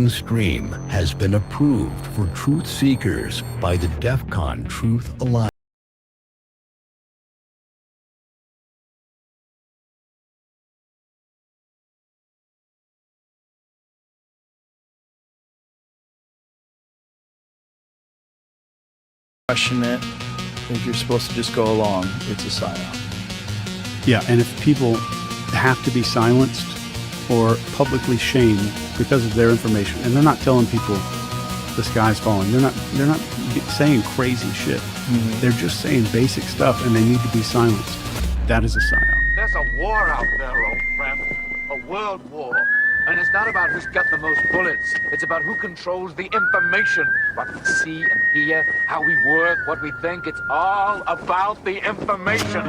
Stream has been approved for truth seekers by the DEFCON Truth Alliance. Question it. If you're supposed to just go along, it's a psyop. Yeah, and if people have to be silenced or publicly shamed because of their information, and they're not telling people the sky's falling, they're not saying crazy shit. Mm-hmm. They're just saying basic stuff, and they need to be silenced. That is a psyop. There's a war out there, old friend. A world war. And it's not about who's got the most bullets. It's about who controls the information. What we see and hear, how we work, what we think. It's all about the information.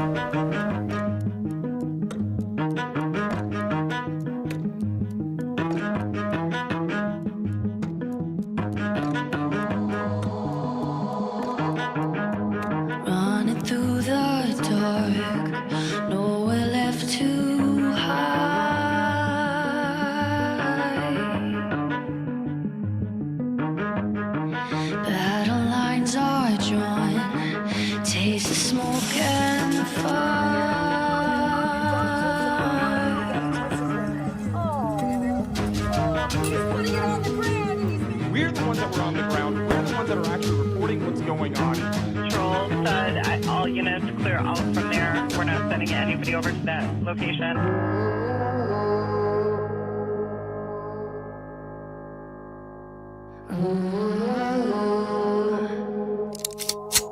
Over to that location.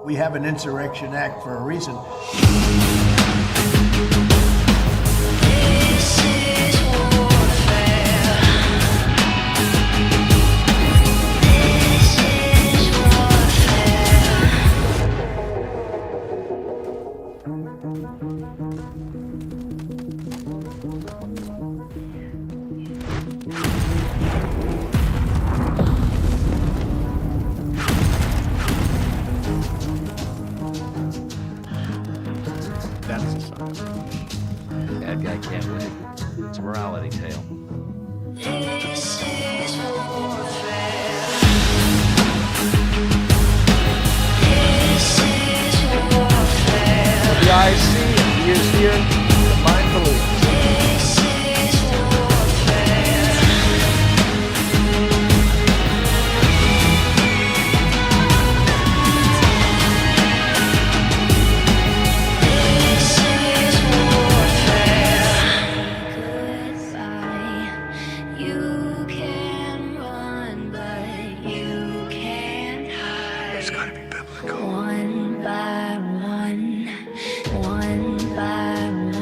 We have an Insurrection Act for a reason. This is warfare. This is warfare. Bad guy can't win. It's a morality tale. This is warfare. This is warfare. The eyes see and the ears hear, the mind believes. This is warfare. This is warfare. Goodbye. You can run, but you can't hide. It's gotta be biblical. One by one, one by one.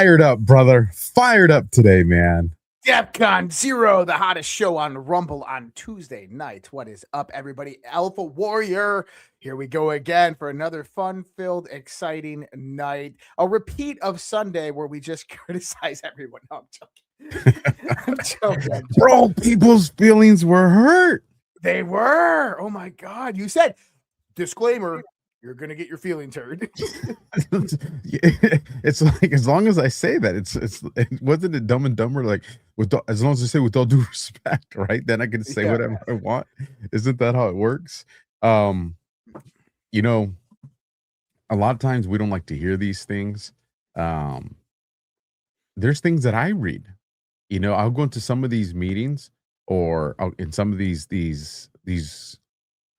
fired up, brother. Fired up today, man. DEFCON ZERQ, the hottest show on Rumble on Tuesday night. What is up, everybody? Alpha Warrior. Here we go again for another fun-filled, exciting night. A repeat of Sunday where we just criticize everyone. No, I'm joking. I'm joking. Bro, people's feelings were hurt. They were. Oh my God. You said, disclaimer, you're going to get your feelings hurt. It's like, as long as I say that, it wasn't it Dumb and Dumber, like, as long as I say with all due respect, right? Then I can say whatever I want. Isn't that how it works? You know, a lot of times we don't like to hear these things. There's things that I read. You know, I'll go into some of these meetings or in some of these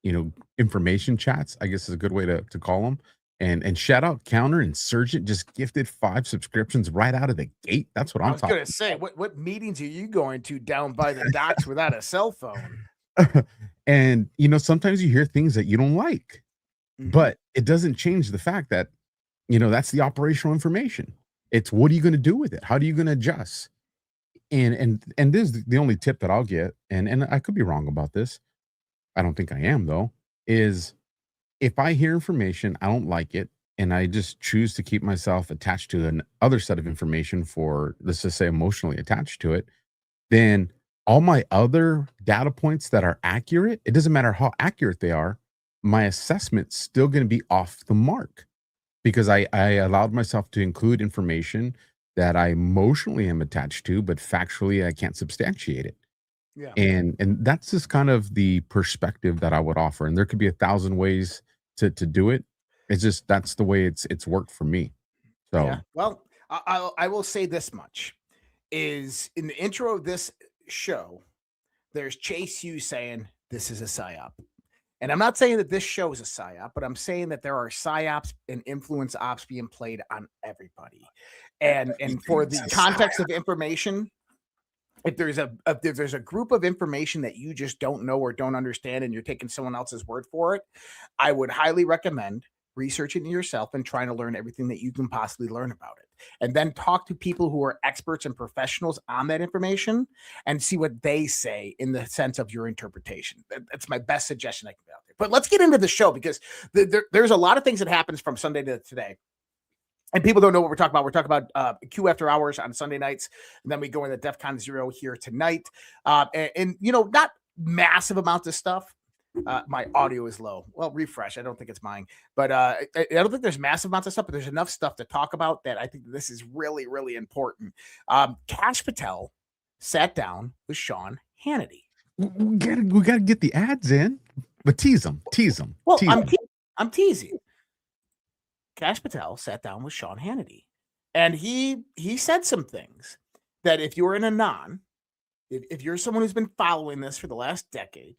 you know, information chats, I guess is a good way to call them. And shout out Counter Insurgent just gifted 5 subscriptions right out of the gate. That's what I'm talking about. I was going to say, what meetings are you going to down by the docks without a cell phone? And, you know, sometimes you hear things that you don't like, but it doesn't change the fact that, you know, that's the operational information. It's what are you going to do with it? How are you going to adjust? And this is the only tip that I'll get, and I could be wrong about this. I don't think I am, though, is if I hear information, I don't like it, and I just choose to keep myself attached to another set of information for, let's just say, emotionally attached to it, then all my other data points that are accurate, it doesn't matter how accurate they are, my assessment's still going to be off the mark because I allowed myself to include information that I emotionally am attached to, but factually I can't substantiate it. Yeah. And that's just kind of the perspective that I would offer. And there could be 1,000 ways to do it. It's just, that's the way it's worked for me. So, yeah. Well, I will say this much is in the intro of this show, there's Chase Hughes saying this is a psyop. And I'm not saying that this show is a psyop, but I'm saying that there are psyops and influence ops being played on everybody. And for the context of information, if there's a group of information that you just don't know or don't understand and you're taking someone else's word for it, I would highly recommend researching it yourself and trying to learn everything that you can possibly learn about it. And then talk to people who are experts and professionals on that information and see what they say in the sense of your interpretation. That's my best suggestion I can get out there. But let's get into the show because there's a lot of things that happens from Sunday to today. And people don't know what we're talking about. We're talking about Q After Hours on Sunday nights. And then we go into DEFCON ZERQ here tonight. And, you know, not massive amounts of stuff. My audio is low. Well, refresh. I don't think it's mine. But I don't think there's massive amounts of stuff, but there's enough stuff to talk about that I think this is really, really important. Kash Patel sat down with Sean Hannity. We got to get the ads in. But tease them. Well, I'm teasing. Kash Patel sat down with Sean Hannity, and he said some things that if you're in a if you're someone who's been following this for the last decade,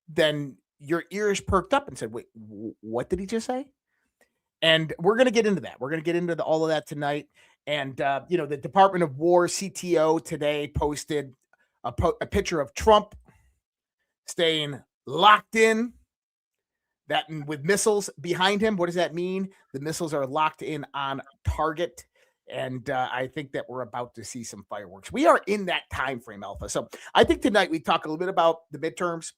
then your ears perked up and said, wait, what did he just say? And we're going to get into that. We're going to get into all of that tonight. And, you know, the Department of War CTO today posted a picture of Trump staying locked in. That with missiles behind him, what does that mean? The missiles are locked in on target, and I think that we're about to see some fireworks. We are in that time frame, Alpha. So I think tonight we talk a little bit about the midterms.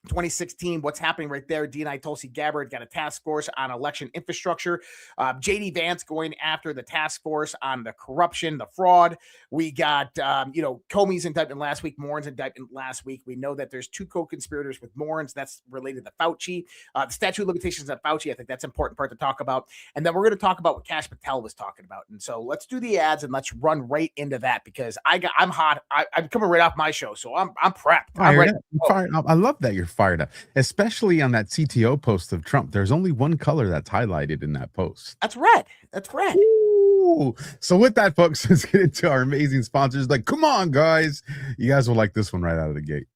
2016, what's happening right there. DNI Tulsi Gabbard got a task force on election infrastructure. JD Vance going after the task force on the corruption, the fraud. We got, you know, Comey's indictment last week, Morens' indictment last week. We know that there's 2 co-conspirators with Morens. That's related to Fauci. The statute of limitations on Fauci, I think that's an important part to talk about. And then we're going to talk about what Kash Patel was talking about. And so let's do the ads and let's run right into that because I'm hot. I'm coming right off my show, so I'm prepped. I'm ready. I love that you're fired up, especially on that CTO post of Trump. There's only one color that's highlighted in that post. That's red. That's red. Ooh. So with that, folks, let's get into our amazing sponsors. Like, come on, guys. You guys will like this one right out of the gate.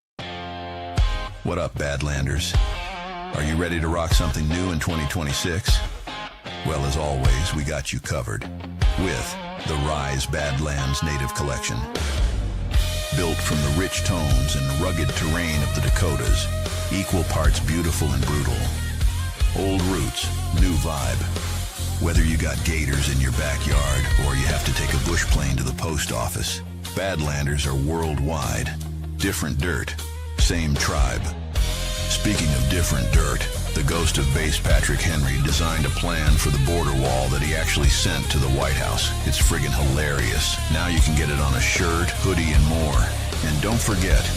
What up, Badlanders? Are you ready to rock something new in 2026? Well, as always, we got you covered with the Rise Badlands Native Collection. Built from the rich tones and rugged terrain of the Dakotas, equal parts beautiful and brutal. Old roots, new vibe. Whether you got gators in your backyard or you have to take a bush plane to the post office, Badlanders are worldwide. Different dirt, same tribe. Speaking of different dirt, the ghost of base Patrick Henry designed a plan for the border wall that he actually sent to the White House. It's friggin' hilarious. Now you can get it on a shirt, hoodie, and more. And don't forget,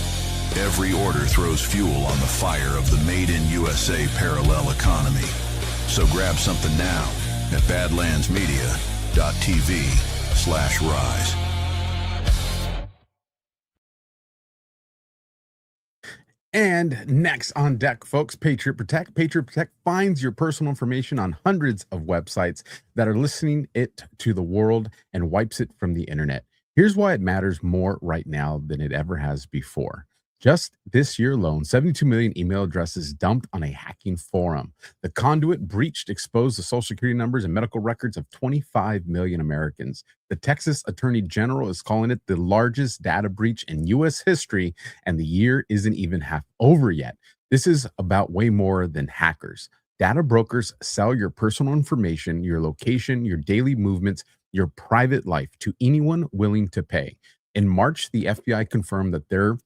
every order throws fuel on the fire of the Made in USA parallel economy. So grab something now at badlandsmedia.tv/rise. And next on deck, folks, Patriot Protect. Patriot Protect finds your personal information on hundreds of websites that are listening it to the world and wipes it from the internet. Here's why it matters more right now than it ever has before. Just this year alone, 72 million email addresses dumped on a hacking forum. The conduit breached exposed the social security numbers and medical records of 25 million Americans. The Texas Attorney General is calling it the largest data breach in U.S. history, and the year isn't even half over yet. This is about way more than hackers. Data brokers sell your personal information, your location, your daily movements, your private life to anyone willing to pay. In March, the FBI confirmed that they're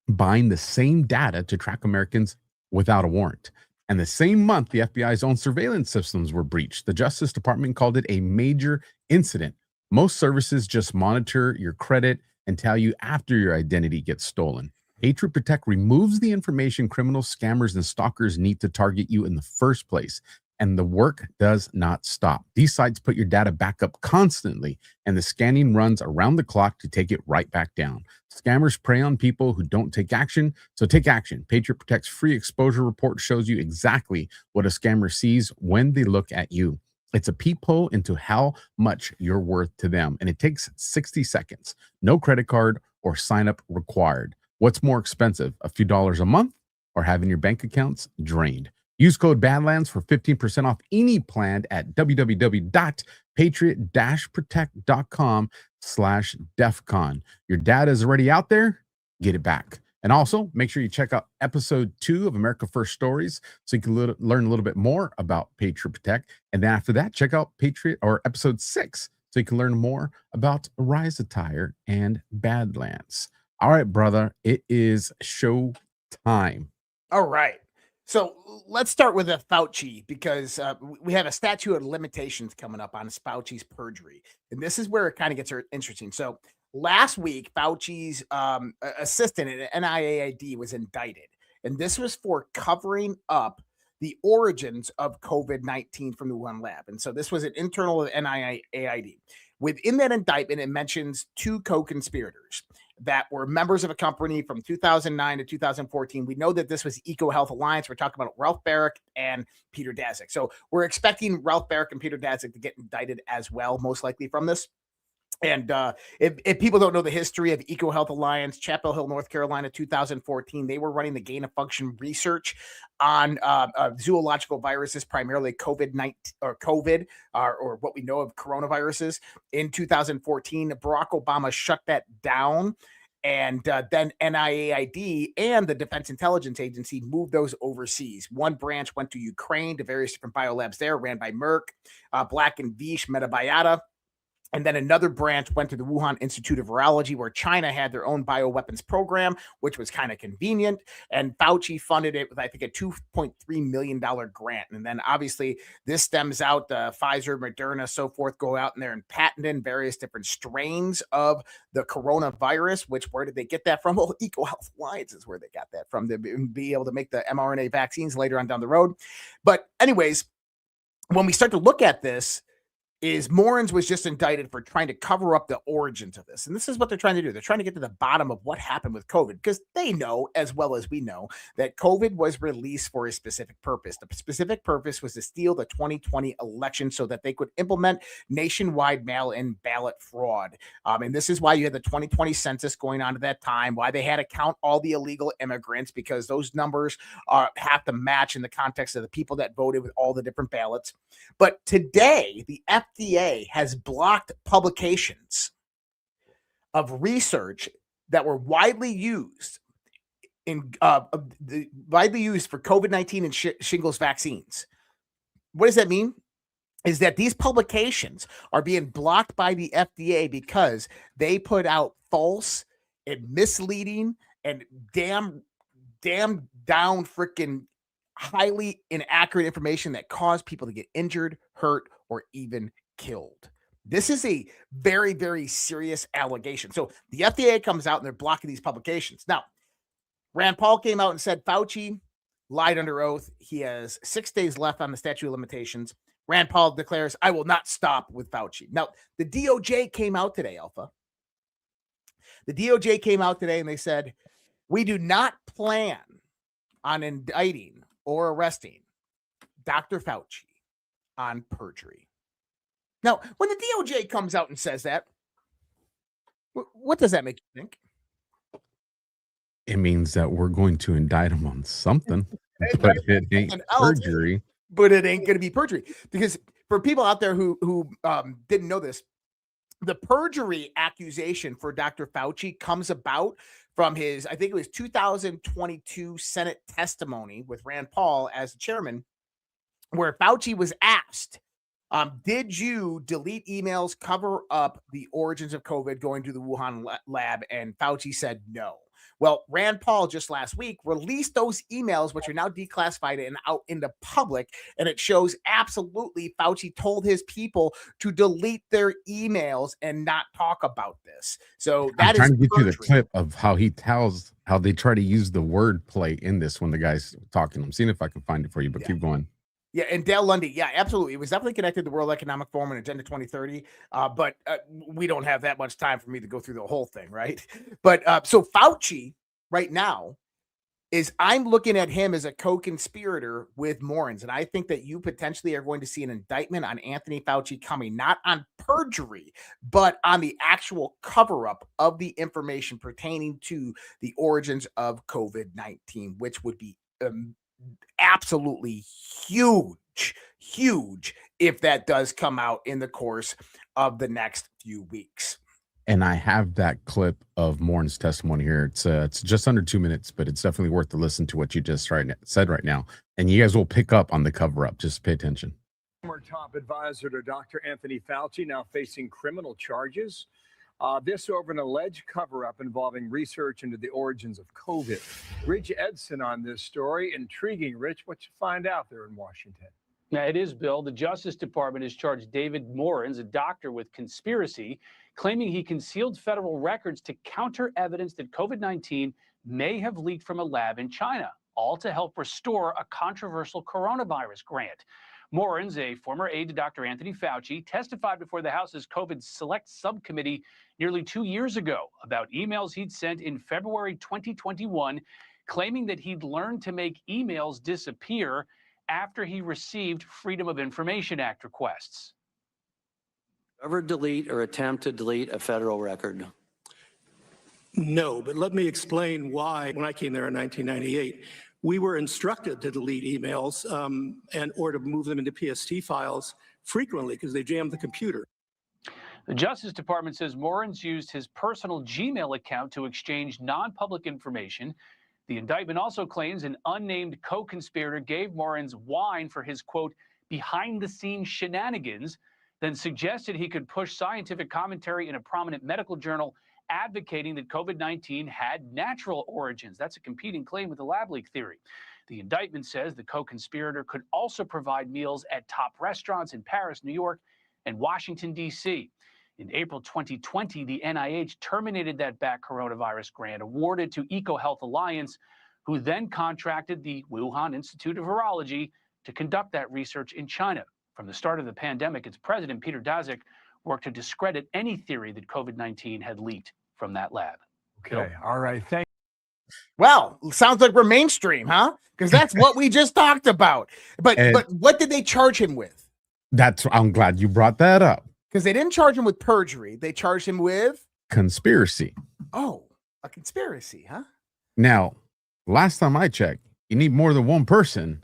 buying the same data to track Americans without a warrant. And the same month, the FBI's own surveillance systems were breached. The Justice Department called it a major incident. Most services just monitor your credit and tell you after your identity gets stolen. Patriot Protect removes the information criminals, scammers, and stalkers need to target you in the first place. And the work does not stop. These sites put your data back up constantly, and the scanning runs around the clock to take it right back down. Scammers prey on people who don't take action, so take action. Patriot Protect's free exposure report shows you exactly what a scammer sees when they look at you. It's a peephole into how much you're worth to them, and it takes 60 seconds. No credit card or sign up required. What's more expensive, a few dollars a month or having your bank accounts drained? Use code Badlands for 15% off any plan at www.patriot-protect.com/DEFCON. Your data is already out there. Get it back. And also, make sure you check out episode 2 of America First Stories so you can learn a little bit more about Patriot Protect. And then after that, check out episode 6 so you can learn more about Rise Attire and Badlands. All right, brother, it is show time. All right. So let's start with Fauci, because we have a statute of limitations coming up on Fauci's perjury. And this is where it kind of gets interesting. So last week, Fauci's assistant at NIAID was indicted. And this was for covering up the origins of COVID-19 from the Wuhan lab. And so this was an internal of NIAID. Within that indictment, it mentions 2 co-conspirators that were members of a company from 2009 to 2014. We know that this was EcoHealth Alliance. We're talking about Ralph Baric and Peter Daszak. So we're expecting Ralph Baric and Peter Daszak to get indicted as well, most likely from this. And if people don't know the history of EcoHealth Alliance, Chapel Hill, North Carolina, 2014, they were running the gain of function research on zoological viruses, primarily COVID-19 or COVID, or what we know of coronaviruses. In 2014, Barack Obama shut that down. And then NIAID and the Defense Intelligence Agency moved those overseas. One branch went to Ukraine, to various different biolabs there, ran by Merck, Black and Veatch, Metabiota. And then another branch went to the Wuhan Institute of Virology, where China had their own bioweapons program, which was kind of convenient. And Fauci funded it with, I think, a $2.3 million grant. And then obviously this stems out, Pfizer, Moderna, so forth, go out in there and patent in various different strains of the coronavirus, which, where did they get that from? Well, EcoHealth Alliance is where they got that from, to be able to make the mRNA vaccines later on down the road. But anyways, when we start to look at this, is Morens was just indicted for trying to cover up the origins of this. And this is what they're trying to do. They're trying to get to the bottom of what happened with COVID, because they know, as well as we know, that COVID was released for a specific purpose. The specific purpose was to steal the 2020 election so that they could implement nationwide mail-in ballot fraud. And this is why you had the 2020 census going on at that time, why they had to count all the illegal immigrants, because those numbers have to match in the context of the people that voted with all the different ballots. But today, the FDA has blocked publications of research that were widely used for COVID-19 and shingles vaccines. What does that mean? is that these publications are being blocked by the FDA because they put out false and misleading and damn down freaking highly inaccurate information that caused people to get injured, hurt, or even killed. This is a very, very serious allegation. So the FDA comes out and they're blocking these publications. Now, Rand Paul came out and said Fauci lied under oath. He has 6 days left on the statute of limitations. Rand Paul declares, I will not stop with Fauci. Now, the DOJ came out today, Alpha. The DOJ came out today and they said, we do not plan on indicting or arresting Dr. Fauci on perjury. Now, when the DOJ comes out and says that, what does that make you think? It means that we're going to indict him on something, but it ain't perjury. But it ain't going to be perjury, because for people out there who didn't know this, the perjury accusation for Dr. Fauci comes about from his, I think it was 2022 Senate testimony with Rand Paul as the chairman, where Fauci was asked, did you delete emails, cover up the origins of COVID going to the Wuhan lab? And Fauci said no. Well, Rand Paul just last week released those emails, which are now declassified and out in the public. And it shows absolutely Fauci told his people to delete their emails and not talk about this. So that I'm trying is to get you the perjury. clip of how he tells how they try to use the word play in this when the guy's talking. I'm seeing if I can find it for you, but keep going. Yeah, and Dale Lundy, yeah, absolutely. It was definitely connected to the World Economic Forum and Agenda 2030, but we don't have that much time for me to go through the whole thing, right? But so Fauci right now I'm looking at him as a co-conspirator with Morens, and I think that you potentially are going to see an indictment on Anthony Fauci coming, not on perjury, but on the actual cover-up of the information pertaining to the origins of COVID-19, which would be absolutely huge if that does come out in the course of the next few weeks. And I have that clip of Morn's testimony here. It's just under 2 minutes, but it's definitely worth to listen to what you just said right now. And you guys will pick up on the cover up. Just pay attention. Former top advisor to Dr. Anthony Fauci now facing criminal charges. This over an alleged cover-up involving research into the origins of COVID. Rich Edson on this story. Intriguing, Rich. What you find out there in Washington? Yeah, it is, Bill. The Justice Department has charged David Morens, a doctor, with conspiracy, claiming he concealed federal records to counter evidence that COVID-19 may have leaked from a lab in China, all to help restore a controversial coronavirus grant. Morens, a former aide to Dr. Anthony Fauci, testified before the House's COVID Select Subcommittee nearly 2 years ago about emails he'd sent in February 2021, claiming that he'd learned to make emails disappear after he received Freedom of Information Act requests. Ever delete or attempt to delete a federal record? No, but let me explain why. When I came there in 1998, we were instructed to delete emails or to move them into PST files frequently because they jammed the computer. The Justice Department says Morens used his personal Gmail account to exchange non-public information. The indictment also claims an unnamed co-conspirator gave Morens wine for his, quote, behind-the-scenes shenanigans, then suggested he could push scientific commentary in a prominent medical journal advocating that COVID-19 had natural origins. That's a competing claim with the lab leak theory. The indictment says the co-conspirator could also provide meals at top restaurants in Paris, New York, and Washington, D.C. In April 2020, the NIH terminated that back coronavirus grant awarded to EcoHealth Alliance, who then contracted the Wuhan Institute of Virology to conduct that research in China. From the start of the pandemic, its president, Peter Daszak, worked to discredit any theory that COVID-19 had leaked from that lab. Okay, all right, thank you. Well, sounds like we're mainstream, huh? Because that's what we just talked about. But what did they charge him with? I'm glad you brought that up. Because they didn't charge him with perjury. They charged him with conspiracy. Oh, a conspiracy, huh? Now, last time I checked, you need more than one person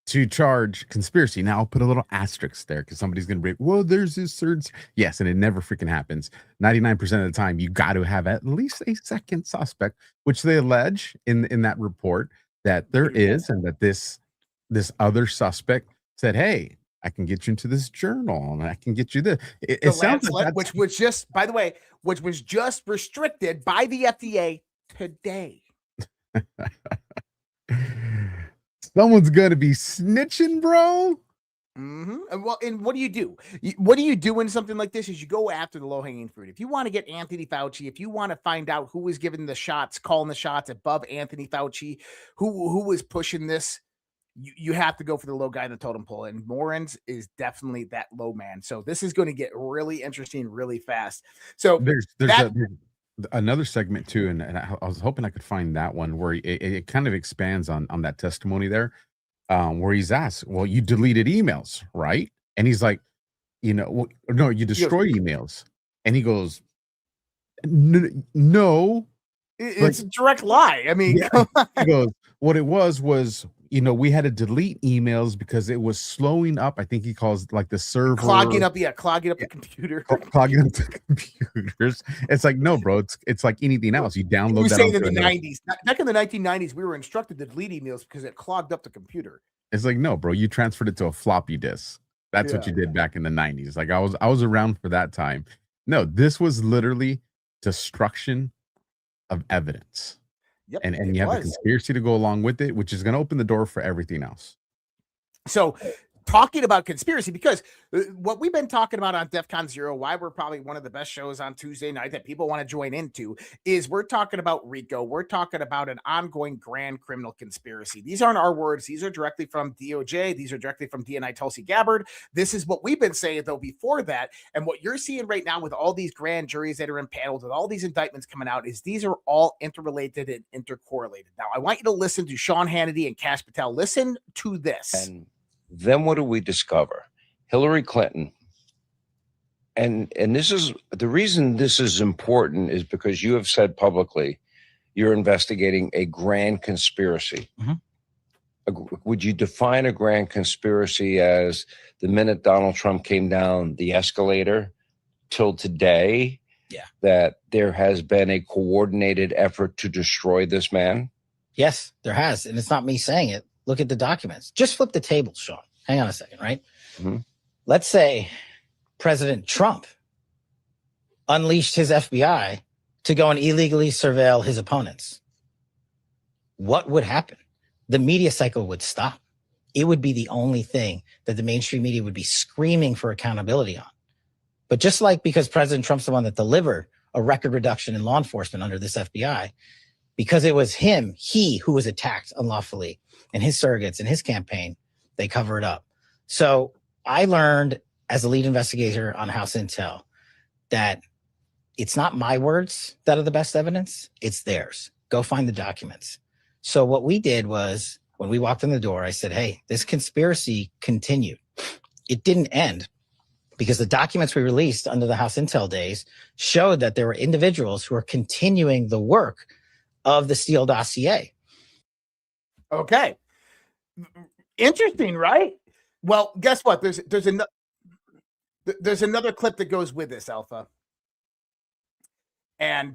to charge conspiracy. Now I'll put a little asterisk there because somebody's going to be, well, there's this third. Yes, and it never freaking happens. 99% of the time, you got to have at least a second suspect, which they allege in that report that there is, and that this other suspect said, hey, I can get you into this journal, and I can get you this. It The sounds Lancet, like that's, which was just, by the way, which was just restricted by the FDA today. someone's gonna be snitching, bro. And well, and what do you do? What do you do in something like this? Is you go after the low hanging fruit. If you want to get Anthony Fauci, if you want to find out who was giving the shots, calling the shots above Anthony Fauci, who was pushing this, you have to go for the low guy in the totem pole. And Morens is definitely that low man. So this is going to get really interesting really fast. So There's that, another segment too, and I was hoping I could find that one where it kind of expands on that testimony there, where he's asked, well, you deleted emails, right? And he's like, well, no, you destroyed emails. And he goes, no. it's a direct lie. I mean, Yeah. He goes, what it was, we had to delete emails because it was slowing up. I think he calls like the server clogging up the computer. Clogging up the computers. It's like, no, bro, it's like anything else. You download He was that saying in onto the another- 90s. Back in the 1990s, we were instructed to delete emails because it clogged up the computer. It's like, no, bro, you transferred it to a floppy disk. That's what you did back in the 90s. Like I was around for that time. No, this was literally destruction of evidence. Yep, And you have a conspiracy to go along with it, which is going to open the door for everything else. So talking about conspiracy, because what we've been talking about on DEFCON ZERQ, why we're probably one of the best shows on Tuesday night that people want to join into, is we're talking about RICO. We're talking about an ongoing grand criminal conspiracy. These aren't our words. These are directly from DOJ. These are directly from DNI Tulsi Gabbard. This is what we've been saying, though, before that. And what you're seeing right now with all these grand juries that are impaneled, with all these indictments coming out, is these are all interrelated and intercorrelated. Now, I want you to listen to Sean Hannity and Kash Patel. Listen to this. And then what do we discover? Hillary Clinton. And this is the reason this is important is because you have said publicly you're investigating a grand conspiracy. Would you define a grand conspiracy as the minute Donald Trump came down the escalator till today, that there has been a coordinated effort to destroy this man? Yes, there has. And it's not me saying it. Look at the documents. Just flip the table, Sean. Hang on a second, right? Let's say President Trump unleashed his FBI to go and illegally surveil his opponents. What would happen? The media cycle would stop. It would be the only thing that the mainstream media would be screaming for accountability on. But just like because President Trump's the one that delivered a record reduction in law enforcement under this FBI, because it was he who was attacked unlawfully, and his surrogates and his campaign, they cover it up. So I learned as a lead investigator on House Intel that it's not my words that are the best evidence, it's theirs. Go find the documents. So what we did was, when we walked in the door, I said, hey, this conspiracy continued. It didn't end because the documents we released under the House Intel days showed that there were individuals who are continuing the work of the Steele dossier. Okay. Interesting, right? Well, guess what? There's another clip that goes with this, Alpha. And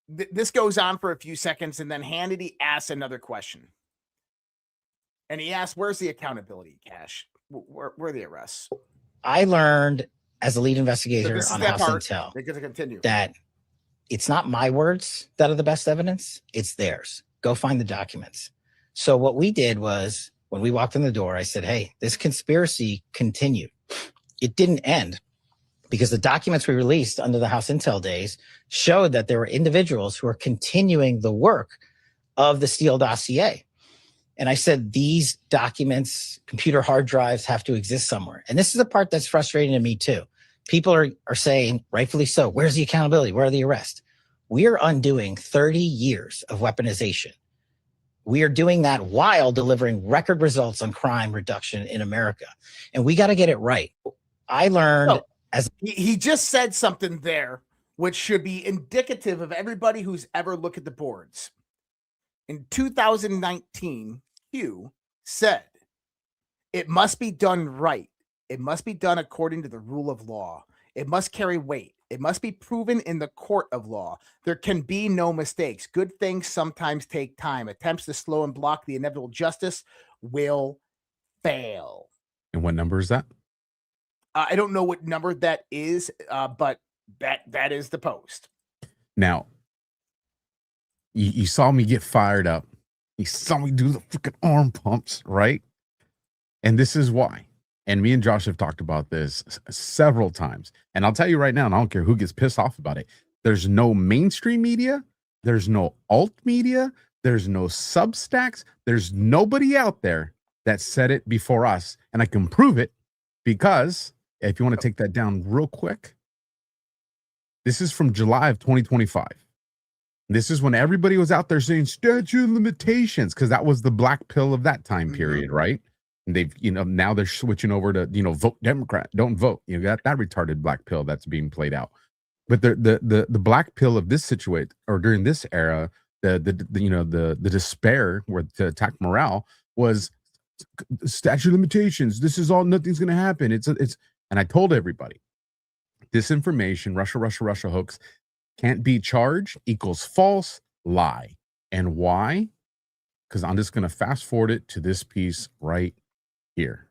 this goes on for a few seconds, and then Hannity asks another question. And he asks, where's the accountability, Kash? Where are the arrests? I learned as a lead investigator on House Intel They're going to continue. that it's not my words that are the best evidence, it's theirs. Go find the documents. So what we did was, when we walked in the door, I said, hey, this conspiracy continued. It didn't end because the documents we released under the House Intel days showed that there were individuals who are continuing the work of the Steele dossier. And I said, these documents, computer hard drives, have to exist somewhere. And this is the part that's frustrating to me too. People are saying, rightfully so, where's the accountability? Where are the arrests? We are undoing 30 years of weaponization. We are doing that while delivering record results on crime reduction in America. And we got to get it right. I learned he just said something there, which should be indicative of everybody who's ever looked at the boards. In 2019, Q said, it must be done right. It must be done according to the rule of law. It must carry weight. It must be proven in the court of law. There can be no mistakes. Good things sometimes take time. Attempts to slow and block the inevitable justice will fail. And what number is that? I don't know what number that is, but that is the post. Now, you saw me get fired up. You saw me do the freaking arm pumps, right? And this is why. And me and Josh have talked about this several times. And I'll tell you right now, and I don't care who gets pissed off about it. There's no mainstream media. There's no alt media. There's no Substacks. There's nobody out there that said it before us. And I can prove it because if you want to take that down real quick, this is from July of 2025. This is when everybody was out there saying statute of limitations, because that was the black pill of that time period, right? And they've, now they're switching over to, vote Democrat, don't vote. You got that retarded black pill that's being played out. But the black pill of this situation, or during this era, the despair where to attack morale was statute of limitations. This is all, nothing's going to happen. And I told everybody, disinformation, Russia hoax, can't be charged equals false, lie. And why? Because I'm just going to fast forward it to this piece right here.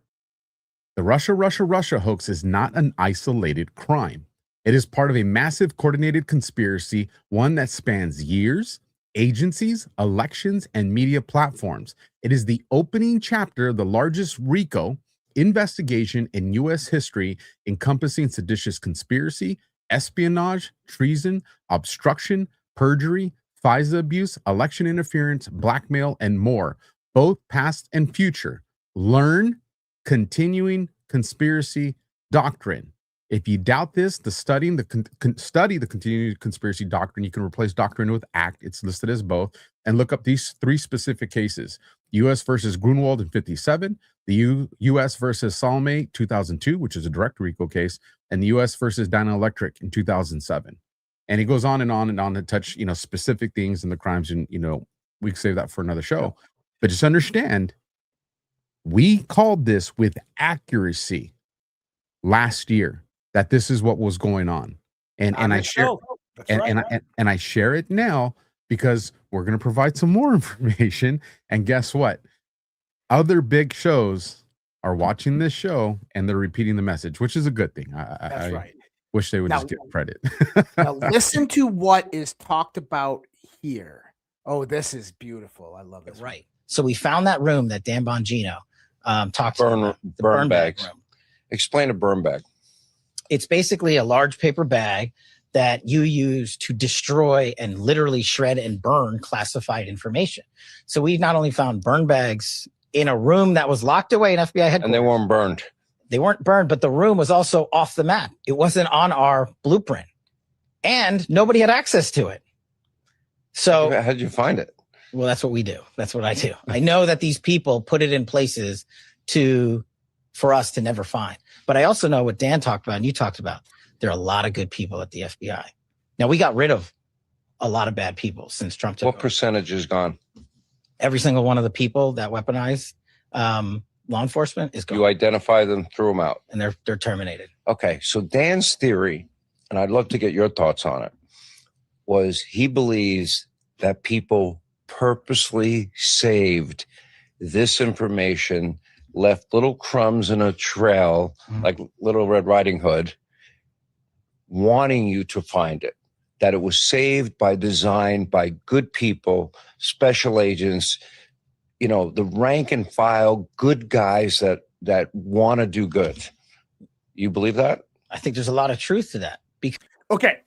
The Russia hoax is not an isolated crime. It is part of a massive coordinated conspiracy, one that spans years, agencies, elections, and media platforms. It is the opening chapter of the largest RICO investigation in U.S. history, encompassing seditious conspiracy, espionage, treason, obstruction, perjury, FISA abuse, election interference, blackmail, and more, both past and future. Learn continuing conspiracy doctrine. If you doubt this, study the continuing conspiracy doctrine. You can replace doctrine with act. It's listed as both. And look up these three specific cases: U.S. versus Grunwald in 57, the U.S. versus Salome 2002, which is a direct RICO case, and the U.S. versus Dyna Electric in 2007. And he goes on and on and on to touch, specific things and the crimes. And, we can save that for another show. But just understand, we called this with accuracy last year that this is what was going on. And I share and I share it now because we're going to provide some more information. And guess what? Other big shows are watching this show and they're repeating the message, which is a good thing. That's right. Wish they would just get credit. Now listen to what is talked about here. Oh, this is beautiful. I love this. Right. So we found that room that Dan Bongino talked about. The burn bags. Room. Explain a burn bag. It's basically a large paper bag that you use to destroy and literally shred and burn classified information. So we not only found burn bags in a room that was locked away in FBI headquarters. And they weren't burned. They weren't burned, but the room was also off the map. It wasn't on our blueprint. And nobody had access to it. So how did you find it? Well, that's what we do. That's what I do. I know that these people put it in places for us to never find. But I also know what Dan talked about and you talked about. There are a lot of good people at the FBI. Now, we got rid of a lot of bad people since Trump took over. What percentage is gone? Every single one of the people that weaponize law enforcement is gone. You identify them, threw them out. And they're terminated. Okay, so Dan's theory, and I'd love to get your thoughts on it, was he believes that people purposely saved this information, left little crumbs in a trail, like Little Red Riding Hood, wanting you to find it, that it was saved by design by good people, special agents, the rank and file, good guys that want to do good. You believe that? I think there's a lot of truth to that. Okay.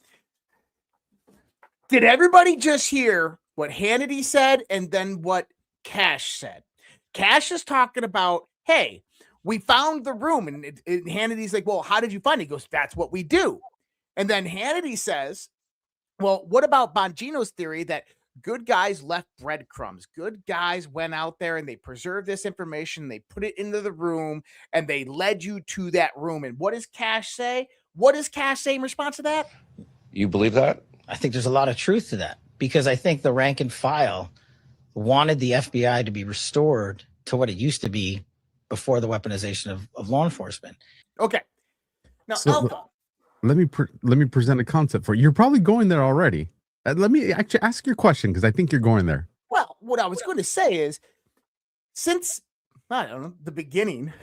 Did everybody just hear what Hannity said and then what Kash said? Kash is talking about, hey, we found the room. And Hannity's like, well, how did you find it? He goes, that's what we do. And then Hannity says, well, what about Bongino's theory that good guys left breadcrumbs? Good guys went out there and they preserved this information. They put it into the room and they led you to that room. And what does Kash say? What does Kash say in response to that? You believe that? I think there's a lot of truth to that because I think the rank and file wanted the FBI to be restored to what it used to be before the weaponization of law enforcement. Okay. Now, Alpha. Let me present a concept for you. You're probably going there already. Let me actually ask your question because I think you're going there. Well, what I was going to say is, since I don't know, the beginning,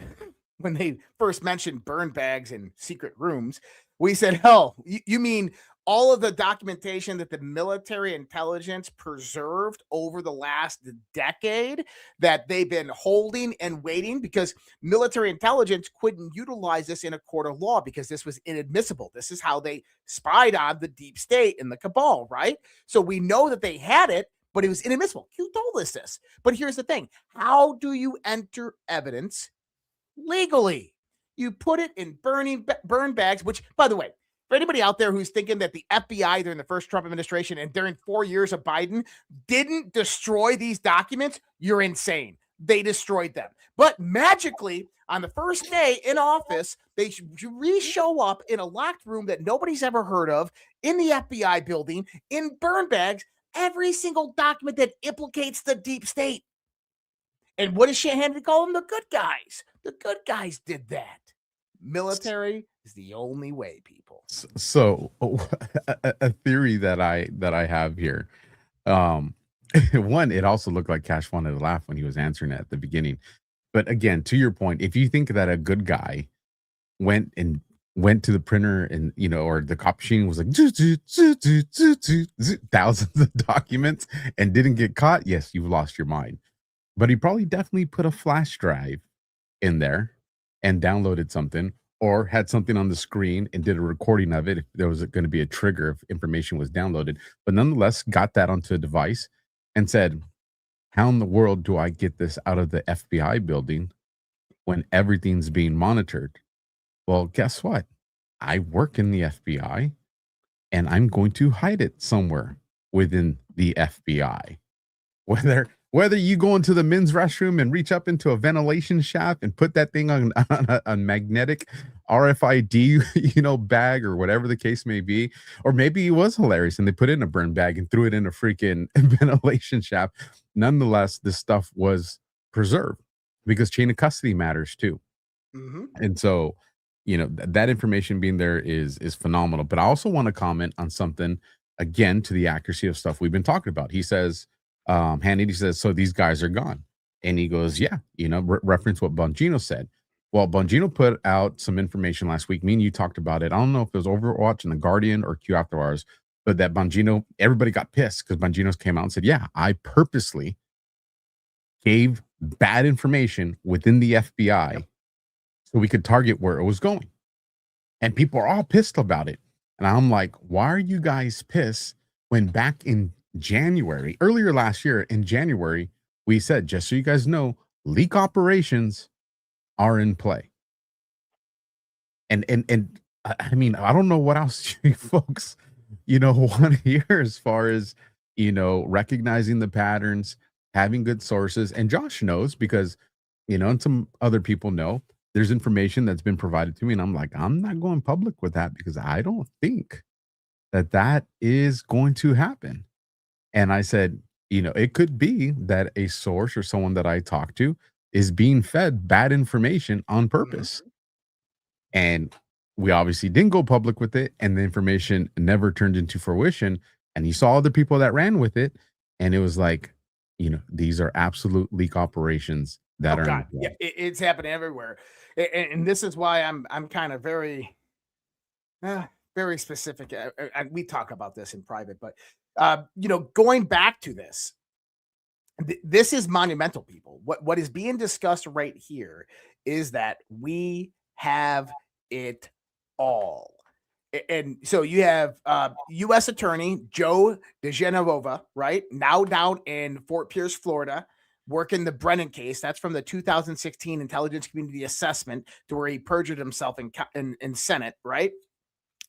when they first mentioned burn bags and secret rooms, we said, "Oh, you mean all of the documentation that the military intelligence preserved over the last decade that they've been holding and waiting because military intelligence couldn't utilize this in a court of law because this was inadmissible. This is how they spied on the deep state and the cabal, right? So we know that they had it, but it was inadmissible. You told us this. But here's the thing. How do you enter evidence legally? You put it in burn bags, which, by the way, for anybody out there who's thinking that the FBI during the first Trump administration and during 4 years of Biden didn't destroy these documents, you're insane. They destroyed them. But magically, on the first day in office, they re-show up in a locked room that nobody's ever heard of in the FBI building in burn bags, every single document that implicates the deep state. And what does Hannity call them? The good guys. The good guys did that. Military is the only way, people. So a theory that I have here. One, it also looked like Kash wanted to laugh when he was answering it at the beginning. But again, to your point, if you think that a good guy went to the printer and, or the copy machine was like thousands of documents and didn't get caught, yes, you've lost your mind. But he probably definitely put a flash drive in there and downloaded something, or had something on the screen and did a recording of it if there was going to be a trigger if information was downloaded, but nonetheless got that onto a device and said, how in the world do I get this out of the FBI building when everything's being monitored? Well, guess what? I work in the FBI and I'm going to hide it somewhere within the FBI. Whether you go into the men's restroom and reach up into a ventilation shaft and put that thing on a magnetic RFID, bag or whatever the case may be, or maybe it was hilarious and they put it in a burn bag and threw it in a freaking ventilation shaft. Nonetheless, this stuff was preserved because chain of custody matters too. Mm-hmm. And so, that information being there is phenomenal. But I also want to comment on something, again, to the accuracy of stuff we've been talking about. He says, Hannity says, so these guys are gone. And he goes, yeah, reference what Bongino said. Well, Bongino put out some information last week. Me and you talked about it. I don't know if it was Overwatch and The Guardian or Q After Hours, but that Bongino, everybody got pissed because Bongino came out and said, yeah, I purposely gave bad information within the FBI so we could target where it was going. And people are all pissed about it. And I'm like, why are you guys pissed when back in January, earlier last year in January, we said, just so you guys know, leak operations are in play. And I mean, I don't know what else you folks, want to hear as far as, recognizing the patterns, having good sources. And Josh knows because, and some other people know, there's information that's been provided to me. And I'm like, I'm not going public with that because I don't think that is going to happen. And I said, it could be that a source or someone that I talk to is being fed bad information on purpose. And we obviously didn't go public with it. And the information never turned into fruition. And you saw the people that ran with it. And it was like, these are absolute leak operations that are. God. Yeah, it's happening everywhere. And this is why I'm kind of very, very specific. And we talk about this in private, but going back to this, this is monumental, people. What is being discussed right here is that we have it all. And so you have U.S. Attorney Joe DeGenovova, right, now down in Fort Pierce, Florida, working the Brennan case. That's from the 2016 Intelligence Community Assessment, to where he perjured himself in Senate, right?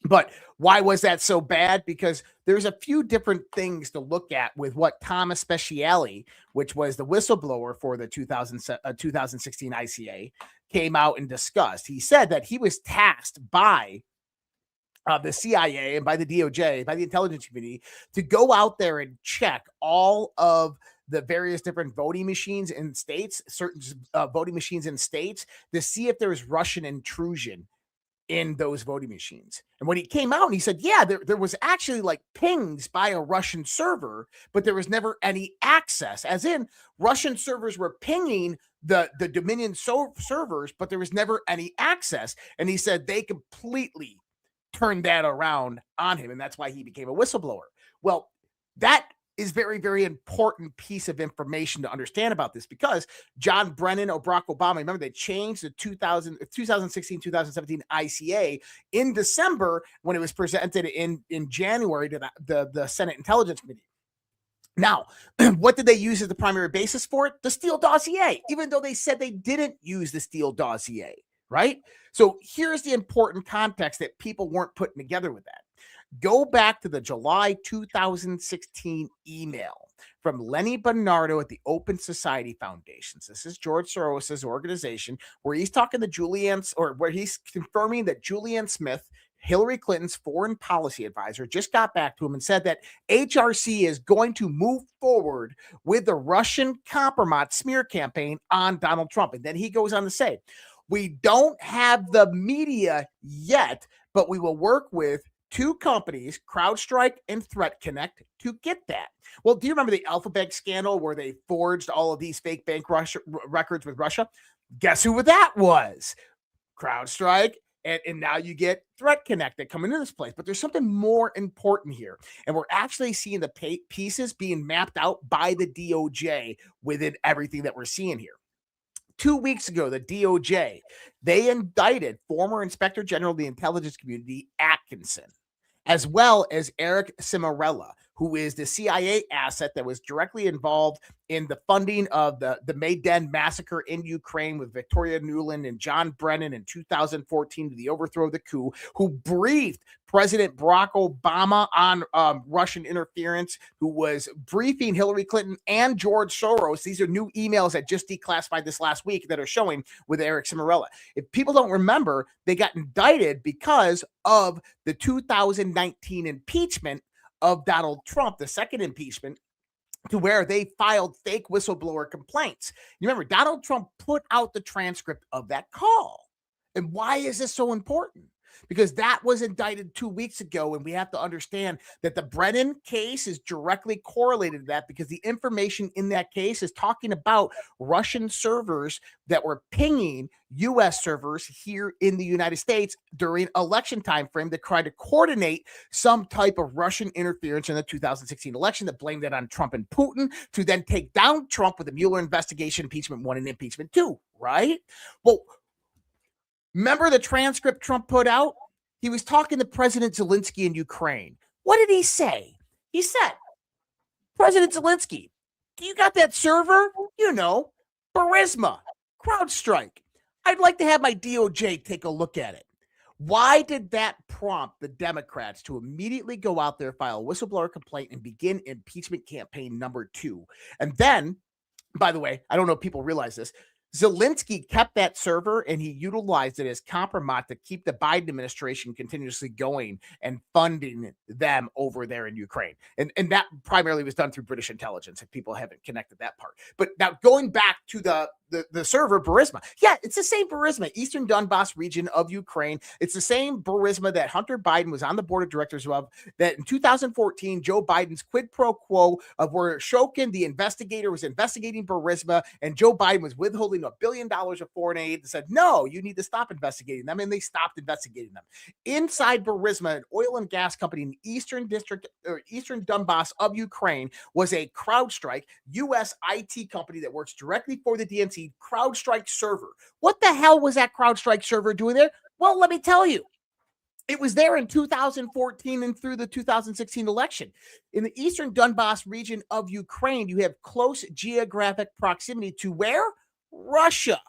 But why was that so bad? Because there's a few different things to look at with what Thomas Speciale, which was the whistleblower for the 2016 ICA, came out and discussed. He said that he was tasked by the CIA and by the DOJ, by the intelligence community, to go out there and check all of the various different voting machines in states, certain voting machines in states, to see if there was Russian intrusion in those voting machines. And when he came out and he said, yeah, there was actually like pings by a Russian server, but there was never any access, as in Russian servers were pinging the Dominion servers, but there was never any access. And he said they completely turned that around on him, and that's why he became a whistleblower. Well, that is very, very important piece of information to understand about this, because John Brennan or Barack Obama, remember they changed the 2016-2017 ICA in December when it was presented in January to the Senate Intelligence Committee. Now, what did they use as the primary basis for it? The Steele dossier, even though they said they didn't use the Steele dossier, right? So here's the important context that people weren't putting together with that. Go back to the July 2016 email from Lenny Bernardo at the Open Society Foundations. This is George Soros's organization, where he's talking to Julianne, or where he's confirming that Julianne Smith, Hillary Clinton's foreign policy advisor, just got back to him and said that HRC is going to move forward with the Russian compromise smear campaign on Donald Trump. And then he goes on to say, we don't have the media yet, but we will work with two companies, CrowdStrike and Threat Connect, to get that. Well, do you remember the Alphabet scandal where they forged all of these fake bank records with Russia? Guess who that was? CrowdStrike. And now you get Threat Connect that come into this place. But there's something more important here. And we're actually seeing the pieces being mapped out by the DOJ within everything that we're seeing here. 2 weeks ago, the DOJ, they indicted former Inspector General of the Intelligence Community, Atkinson, as well as Eric Cimarella, who is the CIA asset that was directly involved in the funding of the Maidan massacre in Ukraine with Victoria Nuland and John Brennan in 2014 to the overthrow of the coup, who briefed President Barack Obama on Russian interference, who was briefing Hillary Clinton and George Soros. These are new emails that just declassified this last week that are showing with Eric Cimarella. If people don't remember, they got indicted because of the 2019 impeachment of Donald Trump, the second impeachment, to where they filed fake whistleblower complaints. You remember, Donald Trump put out the transcript of that call. And why is this so important? Because that was indicted 2 weeks ago, and we have to understand that the Brennan case is directly correlated to that, because the information in that case is talking about Russian servers that were pinging U.S. servers here in the United States during election time frame to try to coordinate some type of Russian interference in the 2016 election, that blamed that on Trump and Putin to then take down Trump with the Mueller investigation, impeachment 1 and impeachment 2, right? Well, remember the transcript Trump put out? He was talking to President Zelensky in Ukraine. What did he say? He said, President Zelensky, you got that server? You know, Burisma, CrowdStrike. I'd like to have my DOJ take a look at it. Why did that prompt the Democrats to immediately go out there, file a whistleblower complaint, and begin impeachment campaign number 2? And then, by the way, I don't know if people realize this, Zelensky kept that server and he utilized it as compromise to keep the Biden administration continuously going and funding them over there in Ukraine. And that primarily was done through British intelligence, if people haven't connected that part. But now going back to the server, Burisma. Yeah, it's the same Burisma, Eastern Donbass region of Ukraine. It's the same Burisma that Hunter Biden was on the board of directors of, that in 2014, Joe Biden's quid pro quo of where Shokin, the investigator, was investigating Burisma, and Joe Biden was withholding $1 billion of foreign aid and said, no, you need to stop investigating them. And they stopped investigating them. Inside Burisma, an oil and gas company in the Eastern District or Eastern Donbass of Ukraine, was a CrowdStrike U.S. IT company that works directly for the DNC. CrowdStrike server. What the hell was that CrowdStrike server doing there? Well, let me tell you. It was there in 2014 and through the 2016 election. In the Eastern Donbass region of Ukraine, you have close geographic proximity to where? Russia.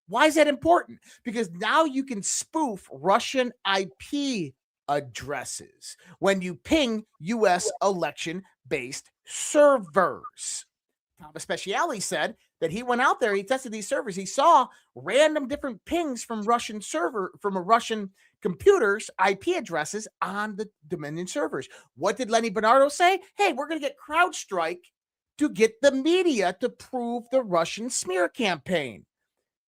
Why is that important? Because now you can spoof Russian IP addresses when you ping U.S. election-based servers. Thomas Speciale said that he went out there, he tested these servers, he saw random different pings from Russian computers, IP addresses on the Dominion servers. What did Lenny Bernardo say? Hey, we're going to get CrowdStrike to get the media to prove the Russian smear campaign.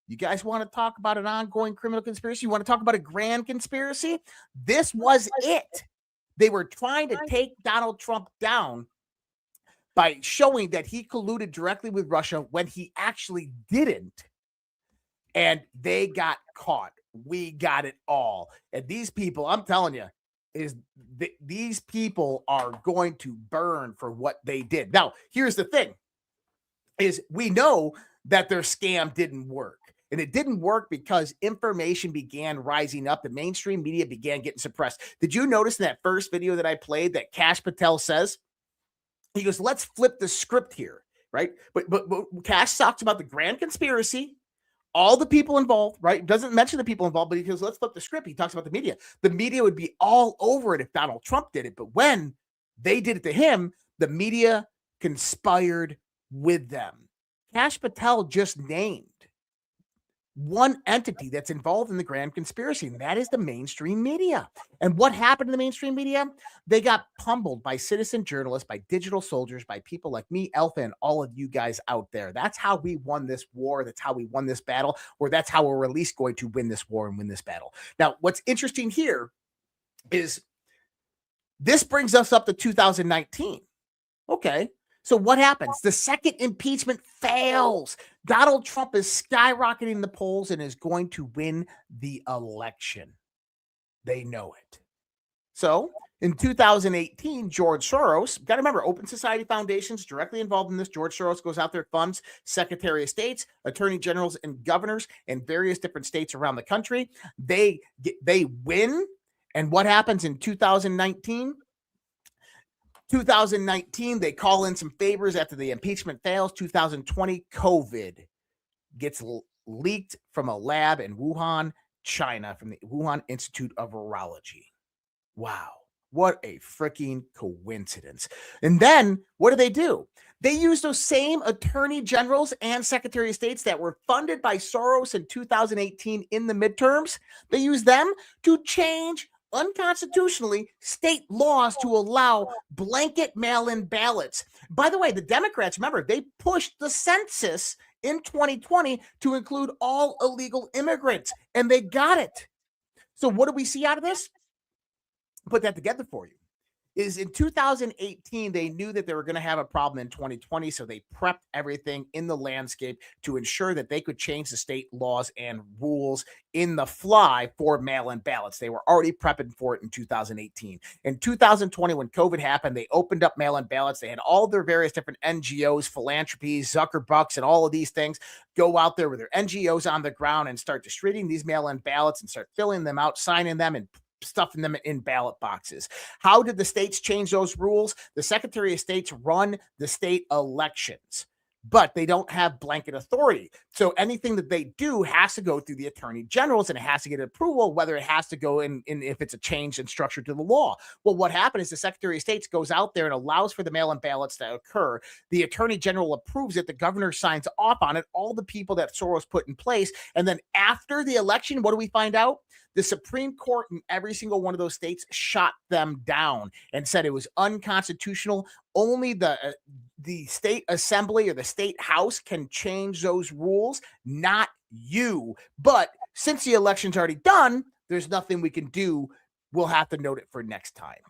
You guys want to talk about an ongoing criminal conspiracy? You want to talk about a grand conspiracy? This was it. They were trying to take Donald Trump down by showing that he colluded directly with Russia when he actually didn't. and they got caught. We got it all. And these people, I'm telling you, these people are going to burn for what they did. Now, here's the thing, is we know that their scam didn't work. And it didn't work because information began rising up. The mainstream media began getting suppressed. Did you notice in that first video that I played that Kash Patel says, he goes, let's flip the script here, right? But Kash talks about the grand conspiracy, all the people involved, right? Doesn't mention the people involved, but he goes, let's flip the script. He talks about the media. The media would be all over it if Donald Trump did it. But when they did it to him, the media conspired with them. Kash Patel just named one entity that's involved in the grand conspiracy, and that is the mainstream media. And what happened to the mainstream media? They got pummeled by citizen journalists, by digital soldiers, by people like me, Alpha, and all of you guys out there. That's how we won this war. That's how we won this battle, or that's how we're at least going to win this war and win this battle. Now, what's interesting here is this brings us up to 2019. Okay. So what happens? The second impeachment fails. Donald Trump is skyrocketing in the polls and is going to win the election. They know it. So in 2018, George Soros, got to remember, Open Society Foundation's directly involved in this. George Soros goes out there, funds Secretary of States, Attorney Generals, and governors in various different states around the country. They win. And what happens in 2019? 2019, they call in some favors after the impeachment fails. 2020, COVID gets leaked from a lab in Wuhan, China, from the Wuhan Institute of Virology. Wow, what a freaking coincidence. And then what do? They use those same attorney generals and secretary of states that were funded by Soros in 2018 in the midterms. They use them to change unconstitutionally state laws to allow blanket mail-in ballots. By the way, the Democrats, remember, they pushed the census in 2020 to include all illegal immigrants, and they got it. So what do we see out of this? Put that together for you. Is in 2018, they knew that they were going to have a problem in 2020, so they prepped everything in the landscape to ensure that they could change the state laws and rules in the fly for mail-in ballots. They were already prepping for it in 2018. In 2020, when COVID happened, they opened up mail-in ballots. They had all their various different NGOs, philanthropies, Zuckerbucks, and all of these things go out there with their NGOs on the ground and start distributing these mail-in ballots and start filling them out, signing them, and stuffing them in ballot boxes. How did the states change those rules? The Secretary of States run the state elections, but they don't have blanket authority. So anything that they do has to go through the attorney generals, and it has to get approval, whether it has to go in if it's a change in structure to the law. Well, what happened is the Secretary of State goes out there and allows for the mail-in ballots to occur. The attorney general approves it. The governor signs off on it, all the people that Soros put in place. And then after the election, what do we find out? The Supreme Court in every single one of those states shot them down and said it was unconstitutional. Only the state assembly or the state house can change those rules, not you. But since the election's already done, there's nothing we can do. We'll have to note it for next time.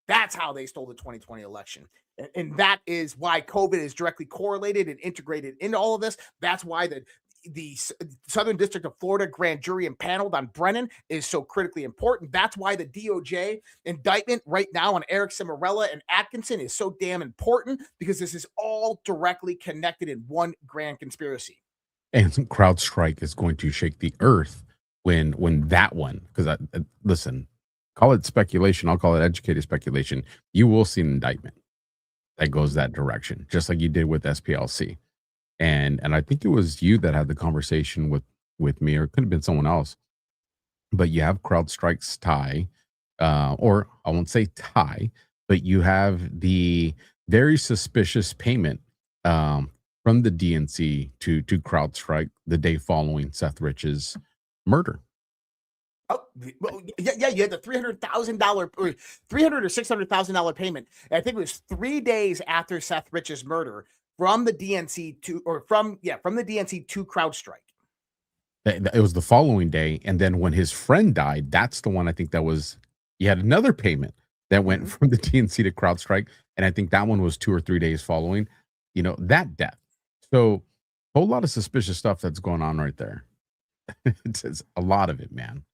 That's how they stole the 2020 election. And that is why COVID is directly correlated and integrated into all of this. That's why the Southern District of Florida grand jury impaneled on Brennan is so critically important. That's why the DOJ indictment right now on Eric Cimarella and Atkinson is so damn important, because this is all directly connected in one grand conspiracy. And some CrowdStrike is going to shake the earth when that one, because listen, call it speculation, I'll call it educated speculation. You will see an indictment that goes that direction, just like you did with SPLC. And I think it was you that had the conversation with me, or it could have been someone else. But you have CrowdStrike's tie, or I won't say tie, but you have the very suspicious payment from the DNC to CrowdStrike the day following Seth Rich's murder. Oh, well, yeah, you had the $300,000 or $300,000 or $600,000 payment. And I think it was 3 days after Seth Rich's murder, from the DNC from the DNC to CrowdStrike. It was the following day, and then when his friend died, that's the one I think that was. He had another payment that went from the DNC to CrowdStrike, and I think that one was 2 or 3 days following, that death. So Whole lot of suspicious stuff that's going on right there. It's a lot of it, man.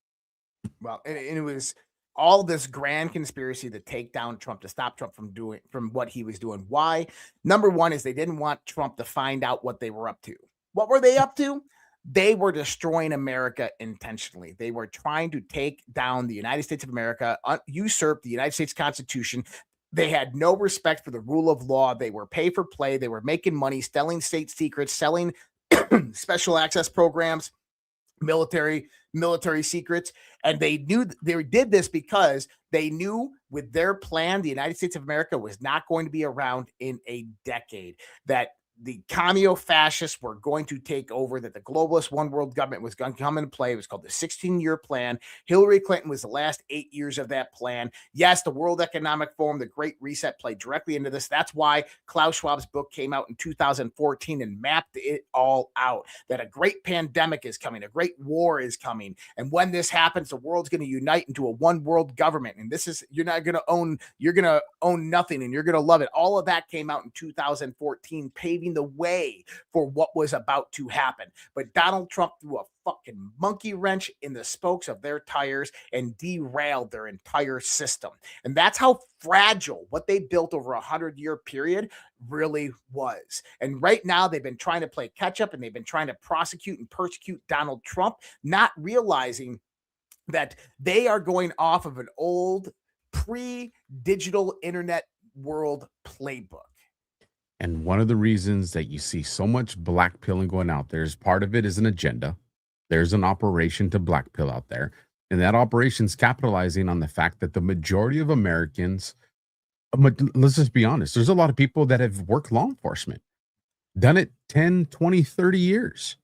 Well, and it was all this grand conspiracy to take down Trump, to stop Trump from what he was doing. Why? Number one is they didn't want Trump to find out what they were up to. What were they up to? They were destroying America intentionally. They were trying to take down the United States of America, usurp the United States Constitution. They had no respect for the rule of law. They were pay for play. They were making money, selling state secrets, selling special access programs, military secrets. And they knew they did this because they knew with their plan, the United States of America was not going to be around in a decade, that the commie fascists were going to take over, that the globalist one world government was going to come into play. It was called the 16-year plan. Hillary Clinton was the last 8 years of that plan. Yes, the World Economic Forum, the Great Reset, played directly into this. That's why Klaus Schwab's book came out in 2014 and mapped it all out, that a great pandemic is coming, a great war is coming. And when this happens, the world's going to unite into a one world government. And this is, you're going to own nothing and you're going to love it. All of that came out in 2014, paving the way for what was about to happen. But Donald Trump threw a fucking monkey wrench in the spokes of their tires and derailed their entire system. And that's how fragile what they built over a 100-year period really was. And right now they've been trying to play catch up, and they've been trying to prosecute and persecute Donald Trump, not realizing that they are going off of an old pre-digital internet world playbook. And one of the reasons that you see so much blackpilling going out there is part of it is an agenda. There's an operation to blackpill out there. And that operation's capitalizing on the fact that the majority of Americans, let's just be honest, there's a lot of people that have worked law enforcement, done it 10, 20, 30 years,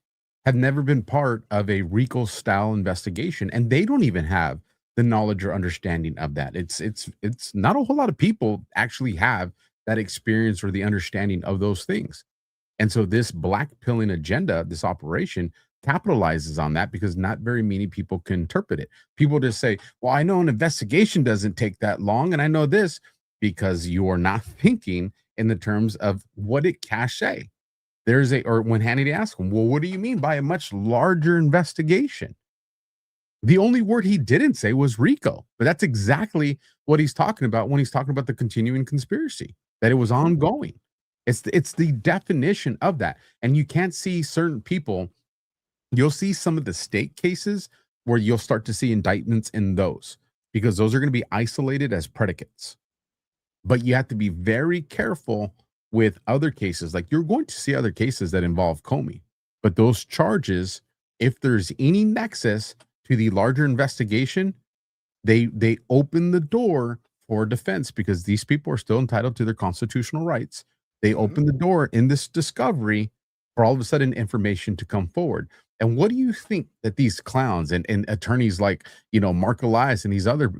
have never been part of a RICO style investigation. And they don't even have the knowledge or understanding of that. It's not a whole lot of people actually have that experience or the understanding of those things. And so this blackpilling agenda, this operation, capitalizes on that because not very many people can interpret it. People just say, well, I know an investigation doesn't take that long, and I know this, because you are not thinking in the terms of what did Kash say. Or when Hannity asked him, well, what do you mean by a much larger investigation? The only word he didn't say was RICO, but that's exactly what he's talking about when he's talking about the continuing conspiracy, that it was ongoing. It's the definition of that. And you can't see certain people. You'll see some of the state cases where you'll start to see indictments in those, because those are going to be isolated as predicates. But you have to be very careful with other cases. Like, you're going to see other cases that involve Comey, but those charges, if there's any nexus to the larger investigation, they open the door for defense, because these people are still entitled to their constitutional rights. They open the door in this discovery for all of a sudden information to come forward. And what do you think that these clowns and attorneys like, Mark Elias and these other,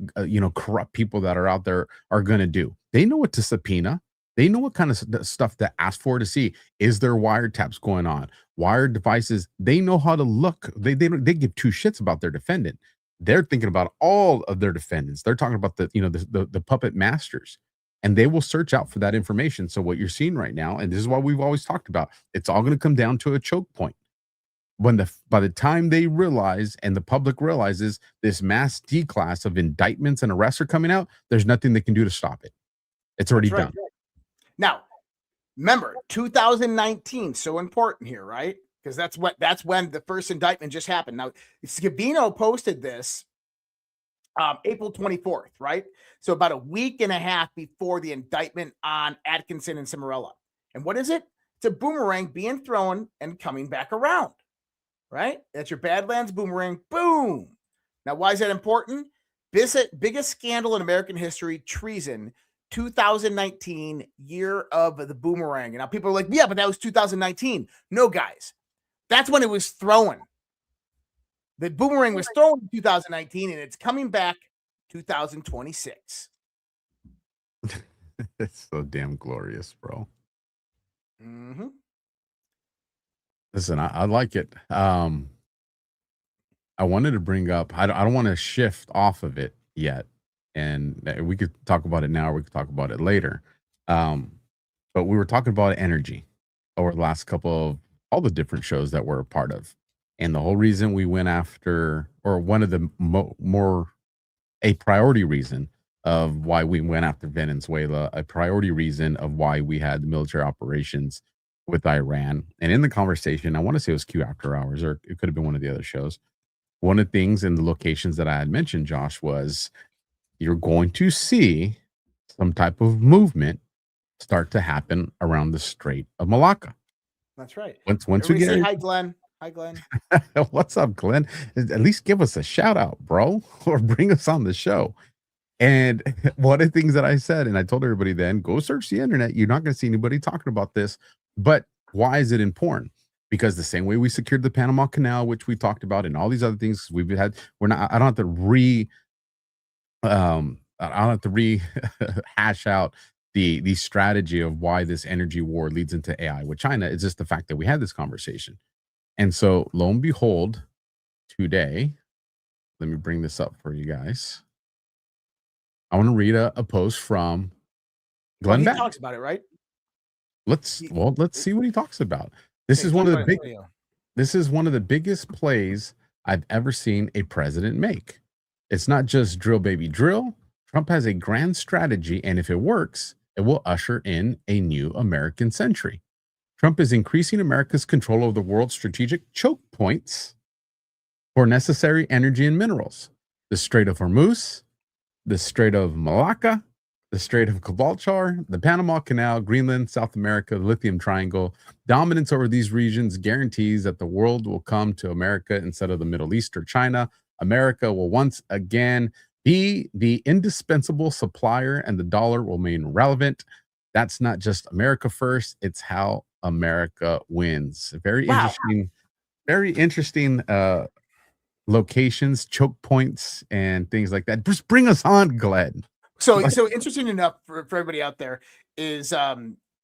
corrupt people that are out there are going to do? They know what to subpoena. They know what kind of stuff to ask for, to see, is there wiretaps going on, wired devices. They know how to look. They give two shits about their defendant. They're thinking about all of their defendants. They're talking about the puppet masters, and they will search out for that information. So what you're seeing right now, and this is what we've always talked about, it's all going to come down to a choke point. By the time they realize, and the public realizes, this mass D-class of indictments and arrests are coming out, there's nothing they can do to stop it. It's already done. Now, remember, 2019, so important here, right? Because that's when the first indictment just happened. Now, Scavino posted this April 24th, right? So about a week and a half before the indictment on Atkinson and Cimarella. And what is it? It's a boomerang being thrown and coming back around, right? That's your Badlands boomerang. Boom. Now, why is that important? Biggest scandal in American history, treason. 2019, year of the boomerang. And now people are like, yeah, but that was 2019. No, guys, that's when it was thrown. The boomerang was thrown in 2019, and it's coming back 2026. It's so damn glorious, bro. Mm-hmm. Listen, I like it. I wanted to bring up, I don't want to shift off of it yet. And we could talk about it now, or we could talk about it later. But we were talking about energy over the last couple of all the different shows that we're a part of. And the whole reason we went after, or one of the a priority reason of why we went after Venezuela, a priority reason of why we had the military operations with Iran. And in the conversation, I want to say it was Q After Hours, or it could have been one of the other shows. One of the things in the locations that I had mentioned, Josh, was you're going to see some type of movement start to happen around the Strait of Malacca. That's right. Once we Everybody get say hi, Glenn. Hi, Glenn. What's up, Glenn? At least give us a shout out, bro, or bring us on the show. And one of the things that I said, and I told everybody then, go search the internet. You're not going to see anybody talking about this. But why is it important? Because the same way we secured the Panama Canal, which we talked about, and all these other things I don't have to rehash out the strategy of why this energy war leads into AI with China. It's just the fact that we had this conversation. And so lo and behold, today, let me bring this up for you guys. I want to read a post from Glenn He Beck. talks about it, right? Let's see what he talks about. This is one of the biggest plays I've ever seen a president make. It's not just drill baby drill. Trump has a grand strategy, and if it works, it will usher in a new American century. Trump is increasing America's control over the world's strategic choke points for necessary energy and minerals. The Strait of Hormuz, the Strait of Malacca, the Strait of Gibraltar, the Panama Canal, Greenland, South America, the Lithium Triangle. Dominance over these regions guarantees that the world will come to America instead of the Middle East or China. America will once again be the indispensable supplier, and the dollar will remain relevant. That's not just America first, it's how America wins. Very interesting locations, choke points, and things like that. Just bring us on, Glenn. So interesting enough for everybody out there is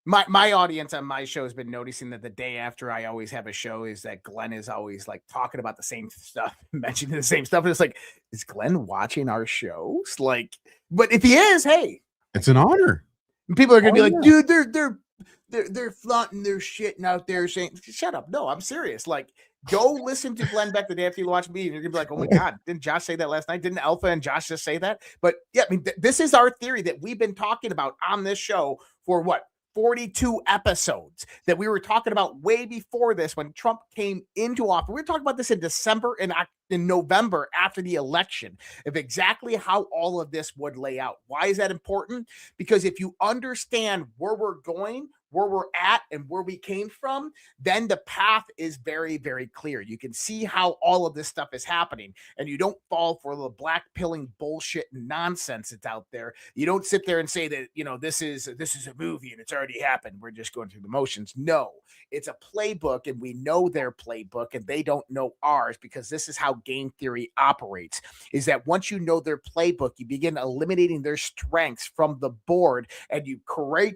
my audience on my show has been noticing that the day after I always have a show is that Glenn is always like talking about the same stuff, mentioning the same stuff. And it's like, is Glenn watching our shows? Like, but if he is, hey, it's an honor. And people are gonna be like, dude, they're flaunting their shit out there saying, shut up. No, I'm serious. Like, go listen to Glenn Beck the day after you watch me, and you're gonna be like, oh my God, didn't Josh say that last night? Didn't Alpha and Josh just say that? But yeah, I mean, this is our theory that we've been talking about on this show for what? 42 episodes that we were talking about way before this when Trump came into office. We were talking about this in December and in November after the election of exactly how all of this would lay out. Why is that important? Because if you understand where we're going, where we're at, and where we came from, then the path is very, very clear. You can see how all of this stuff is happening, and you don't fall for the black pilling bullshit and nonsense that's out there. You don't sit there and say that, you know, this is a movie and it's already happened. We're just going through the motions. No, it's a playbook, and we know their playbook, and they don't know ours, because this is how game theory operates, is that once you know their playbook, you begin eliminating their strengths from the board, and you corral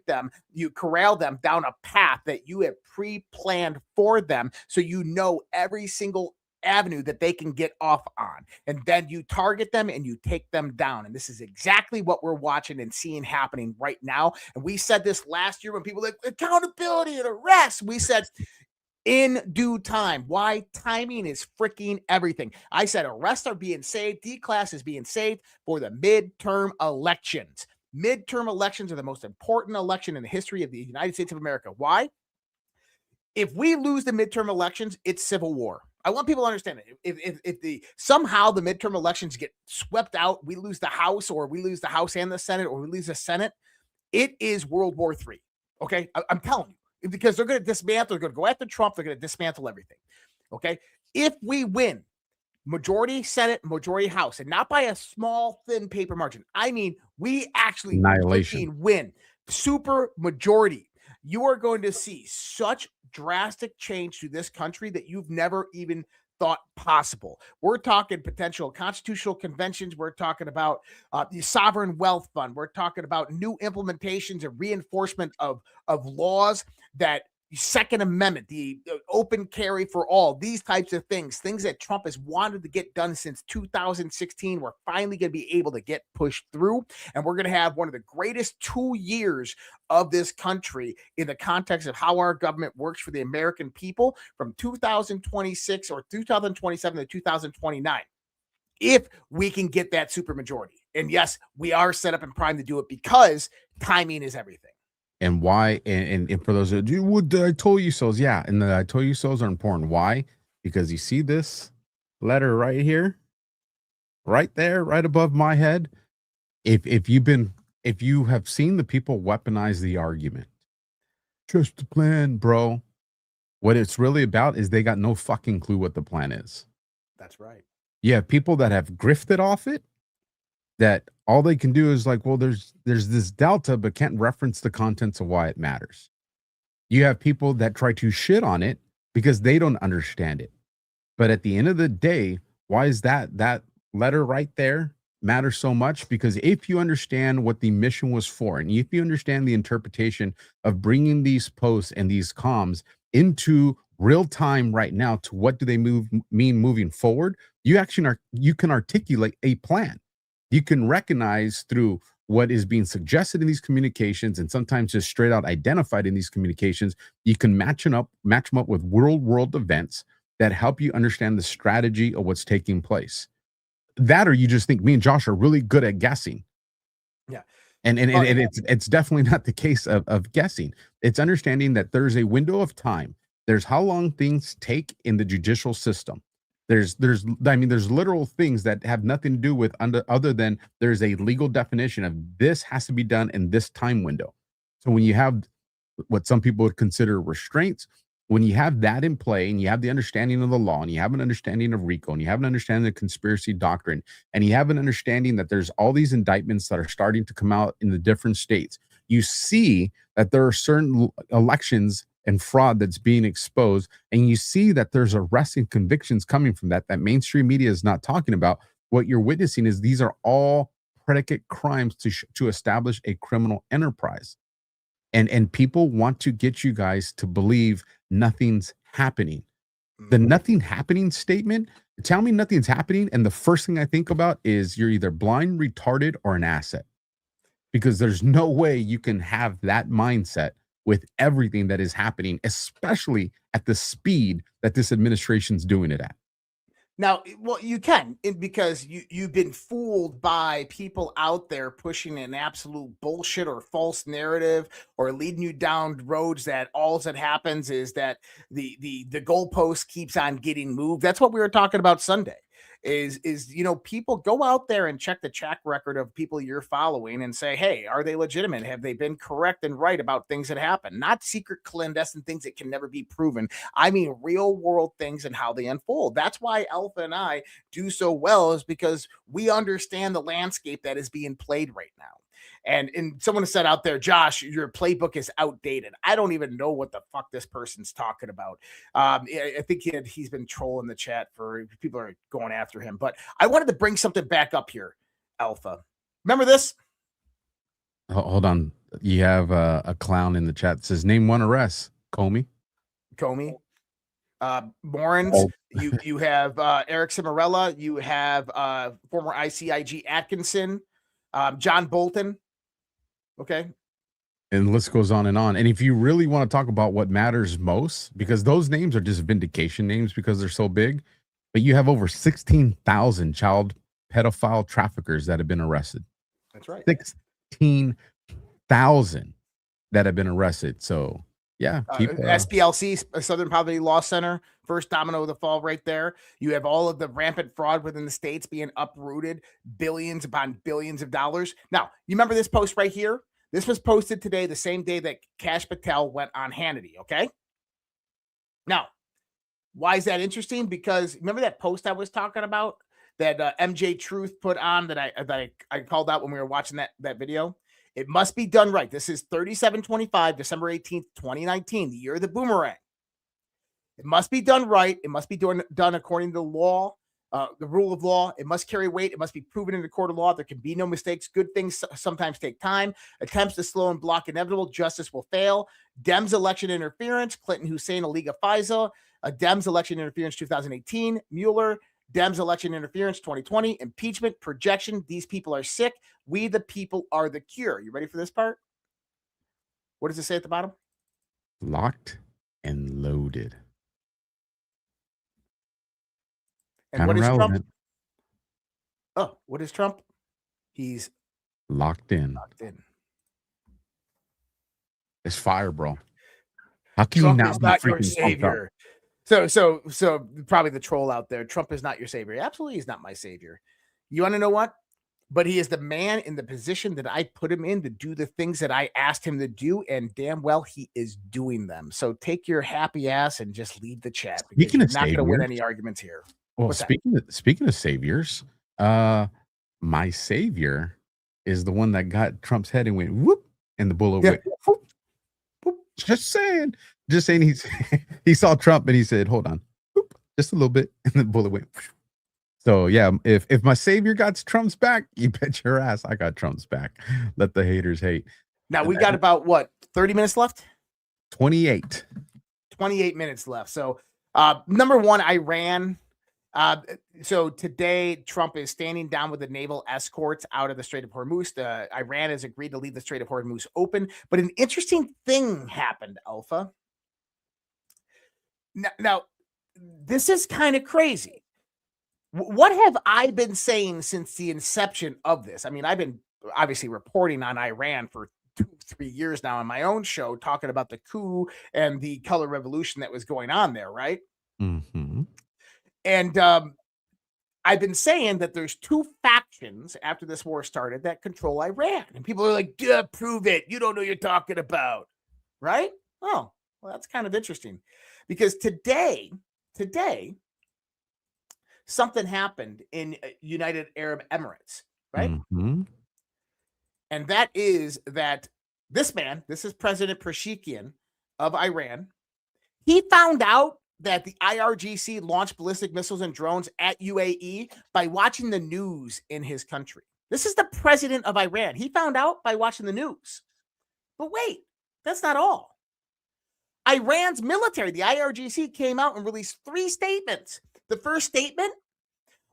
them down a path that you have pre-planned for them, so you know every single avenue that they can get off on, and then you target them and you take them down. And this is exactly what we're watching and seeing happening right now. And we said this last year when people were like accountability and arrest. We said in due time. Why? Timing is freaking everything. I said arrests are being saved, D-class is being saved for the midterm elections. Midterm elections are the most important election in the history of the United States of America. Why? If we lose the midterm elections, it's civil war. I want people to understand it. If somehow the midterm elections get swept out, we lose the House, or we lose the House and the Senate, or we lose the Senate, it is World War III. Okay, I'm telling you, because they're going to dismantle. They're going to go after Trump. They're going to dismantle everything. Okay, if we win majority Senate, majority House, and not by a small, thin paper margin. I mean, we actually win super majority. You are going to see such drastic change to this country that you've never even thought possible. We're talking potential constitutional conventions. We're talking about the sovereign wealth fund. We're talking about new implementations and reinforcement of laws that Second Amendment, the open carry for all, these types of things that Trump has wanted to get done since 2016. We're finally going to be able to get pushed through, and we're going to have one of the greatest 2 years of this country in the context of how our government works for the American people from 2026 or 2027 to 2029. If we can get that supermajority. And yes, we are set up and primed to do it because timing is everything. And why? And for those of you, would I told you so's? Yeah, and the I told you so's are important. Why? Because you see this letter right here, right there, right above my head. If you have seen the people weaponize the argument, just the plan, bro. What it's really about is they got no fucking clue what the plan is. That's right. You have people that have grifted off it, that all they can do is like, well, there's this delta, but can't reference the contents of why it matters. You have people that try to shit on it because they don't understand it. But at the end of the day, why is that letter right there matters so much? Because if you understand what the mission was for, and if you understand the interpretation of bringing these posts and these comms into real time right now to what do they mean moving forward, you can articulate a plan. You can recognize through what is being suggested in these communications, and sometimes just straight out identified in these communications. You can match them up with world events that help you understand the strategy of what's taking place. That, or you just think me and Josh are really good at guessing. Yeah. And it's definitely not the case of guessing. It's understanding that there's a window of time. There's how long things take in the judicial system. There's literal things that have nothing to do with other than there's a legal definition of this has to be done in this time window. So when you have what some people would consider restraints, when you have that in play and you have the understanding of the law and you have an understanding of RICO and you have an understanding of conspiracy doctrine and you have an understanding that there's all these indictments that are starting to come out in the different states, you see that there are certain elections and fraud that's being exposed, and you see that there's arrests and convictions coming from that mainstream media is not talking about. What you're witnessing is these are all predicate crimes to establish a criminal enterprise, and people want to get you guys to believe nothing's happening. The nothing happening statement, tell me nothing's happening, and the first thing I think about is you're either blind, retarded, or an asset, because there's no way you can have that mindset with everything that is happening, especially at the speed that this administration's doing it at. Now, well, you can, because you've been fooled by people out there pushing an absolute bullshit or false narrative or leading you down roads that all that happens is that the goalpost keeps on getting moved. That's what we were talking about Sunday. Is people go out there and check the track record of people you're following and say, hey, are they legitimate? Have they been correct and right about things that happen? Not secret clandestine things that can never be proven. I mean, real world things and how they unfold. That's why Alpha and I do so well, is because we understand the landscape that is being played right now. And someone said out there, Josh, your playbook is outdated. I don't even know what the fuck this person's talking about. I think he's been trolling the chat for people are going after him. But I wanted to bring something back up here, Alpha. Remember this? Hold on. You have a clown in the chat that says, name one arrest. Comey. Morens. Oh. You have Eric Cimarella. You have former ICIG Atkinson. John Bolton. Okay. And the list goes on. And if you really want to talk about what matters most, because those names are just vindication names because they're so big, but you have over 16,000 child pedophile traffickers that have been arrested. That's right. 16,000 that have been arrested. So yeah, SPLC, Southern Poverty Law Center, first domino to fall right there. You have all of the rampant fraud within the states being uprooted, billions upon billions of dollars. Now, you remember this post right here? This was posted today, the same day that Kash Patel went on Hannity, okay? Now, why is that interesting? Because remember that post I was talking about that MJ Truth put on that I called out when we were watching that video? It must be done right. This is 3725, December 18th, 2019, the year of the boomerang. It must be done right. It must be done according to the law The rule of law, it must carry weight. It must be proven in the court of law. There can be no mistakes. Good things sometimes take time. Attempts to slow and block inevitable. Justice will fail. Dems election interference. Clinton, Hussein, Aliga, Faisal. Dems election interference 2018. Mueller. Dems election interference 2020. Impeachment. Projection. These people are sick. We the people are the cure. You ready for this part? What does it say at the bottom? Locked and loaded. And what is Trump? Relevant. Oh, what is Trump? He's Locked in. locked in. It's fire, bro. How can Trump you is not be not your freaking pumped up? savior. So probably the troll out there. Trump is not your savior. Absolutely, he's not my savior. You want to know what? But he is the man in the position that I put him in to do the things that I asked him to do, and damn well he is doing them. So take your happy ass and just leave the chat. Because Speaking you're of not going to win saviors- any arguments here. Well, What's that? speaking of saviors, my savior is the one that got Trump's head and went whoop, and the bullet went whoop, whoop. Just saying. He saw Trump and he said, "Hold on, whoop, just a little bit," and the bullet went. Whoop. So yeah, if my savior got Trump's back, you bet your ass I got Trump's back. Let the haters hate. Now we got about what 30 minutes left. 28. 28 minutes left. So number one, Iran. So today, Trump is standing down with the naval escorts out of the Strait of Hormuz. Iran has agreed to leave the Strait of Hormuz open. But an interesting thing happened, Alpha. Now this is kind of crazy. What have I been saying since the inception of this? I mean, I've been obviously reporting on Iran for 2-3 years now on my own show, talking about the coup and the color revolution that was going on there, right? Mm-hmm. And I've been saying that there's two factions after this war started that control Iran. And people are like, duh, prove it. You don't know what you're talking about. Right? Oh, well, that's kind of interesting. Because today, something happened in United Arab Emirates, right? Mm-hmm. And that is that this man, this is President Pezeshkian of Iran, he found out that the IRGC launched ballistic missiles and drones at UAE by watching the news in his country. This is the president of Iran. He found out by watching the news. But wait, that's not all. Iran's military, the IRGC, came out and released 3 statements. The first statement,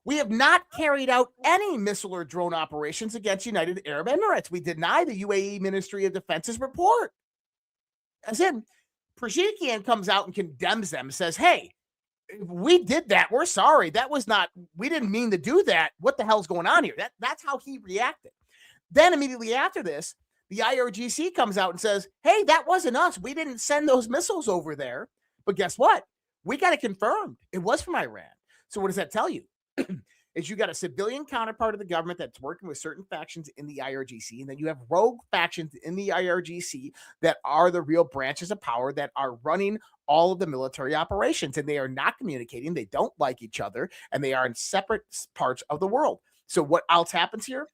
we have not carried out any missile or drone operations against United Arab Emirates. We deny the UAE Ministry of Defense's report. As in, Pezeshkian comes out and condemns them, says, hey, we did that. We're sorry. That was not, we didn't mean to do that. What the hell's going on here? That's how he reacted. Then immediately after this, the IRGC comes out and says, hey, that wasn't us. We didn't send those missiles over there. But guess what? We got it confirmed. It was from Iran. So what does that tell you? Is you got a civilian counterpart of the government that's working with certain factions in the IRGC, and then you have rogue factions in the IRGC that are the real branches of power that are running all of the military operations, and they are not communicating. They don't like each other, and they are in separate parts of the world. So what else happens here?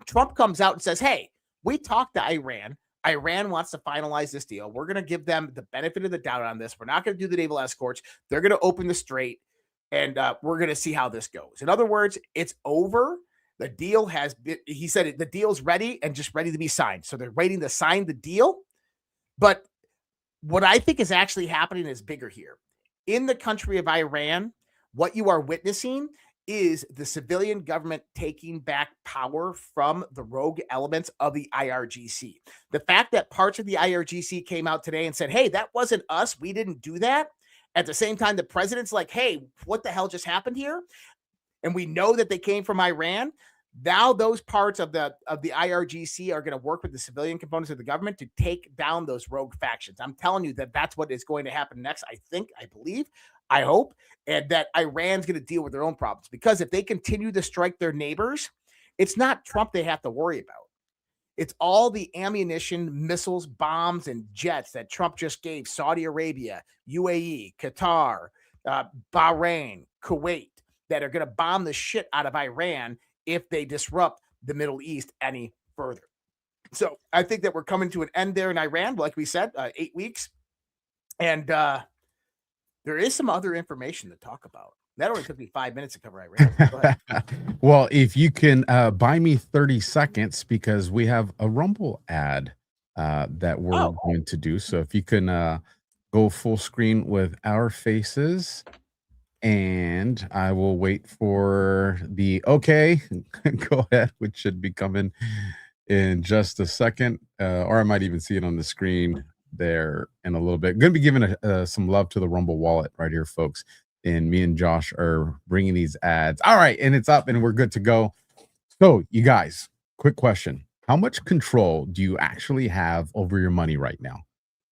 Trump comes out and says, hey, we talked to Iran. Iran wants to finalize this deal. We're going to give them the benefit of the doubt on this. We're not going to do the naval escorts. They're going to open the strait. And we're going to see how this goes. In other words, it's over. The deal has been, he said the deal's ready and just ready to be signed. So they're waiting to sign the deal. But what I think is actually happening is bigger here. In the country of Iran, what you are witnessing is the civilian government taking back power from the rogue elements of the IRGC. The fact that parts of the IRGC came out today and said, hey, that wasn't us. We didn't do that. At the same time, the president's like, hey, what the hell just happened here? And we know that they came from Iran. Now those parts of the IRGC are going to work with the civilian components of the government to take down those rogue factions. I'm telling you that that's what is going to happen next. I think, I believe, I hope, and that Iran's going to deal with their own problems. Because if they continue to strike their neighbors, it's not Trump they have to worry about. It's all the ammunition, missiles, bombs, and jets that Trump just gave Saudi Arabia, UAE, Qatar, Bahrain, Kuwait, that are going to bomb the shit out of Iran if they disrupt the Middle East any further. So I think that we're coming to an end there in Iran, like we said, 8 weeks. And there is some other information to talk about. That only took me 5 minutes to cover. Go ahead. Well, if you can buy me 30 seconds, because we have a Rumble ad that we're going to do. So if you can go full screen with our faces, and I will wait for the okay. Go ahead, which should be coming in just a second, or I might even see it on the screen there in a little bit. Going to be giving some love to the Rumble wallet right here, folks. And me and Josh are bringing these ads. All right, and it's up and we're good to go. So, you guys, quick question. How much control do you actually have over your money right now?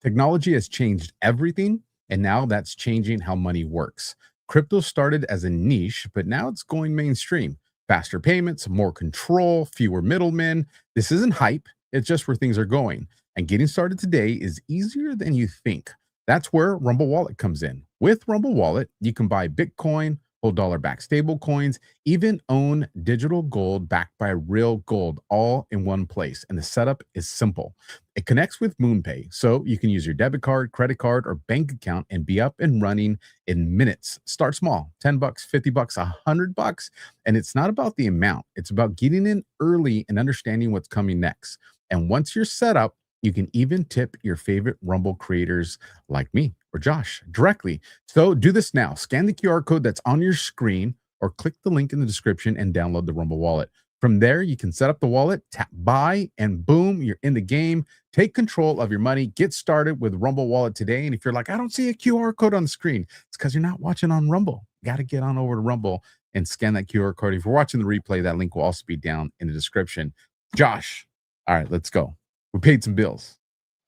Technology has changed everything, and now that's changing how money works. Crypto started as a niche, but now it's going mainstream. Faster payments, more control, fewer middlemen. This isn't hype. It's just where things are going. And getting started today is easier than you think. That's where Rumble Wallet comes in. With Rumble Wallet, you can buy Bitcoin, hold dollar-backed stable coins, even own digital gold backed by real gold, all in one place. And the setup is simple. It connects with MoonPay, so you can use your debit card, credit card, or bank account and be up and running in minutes. Start small, $10, $50, $100. And it's not about the amount. It's about getting in early and understanding what's coming next. And once you're set up, you can even tip your favorite Rumble creators like me or Josh directly. So do this now. Scan the QR code that's on your screen or click the link in the description and download the Rumble wallet. From there, you can set up the wallet, tap buy, and boom, you're in the game. Take control of your money. Get started with Rumble Wallet today. And if you're like, I don't see a QR code on the screen, it's because you're not watching on Rumble. You got to get on over to Rumble and scan that QR code. If you're watching the replay, that link will also be down in the description. Josh, all right, let's go. We paid some bills.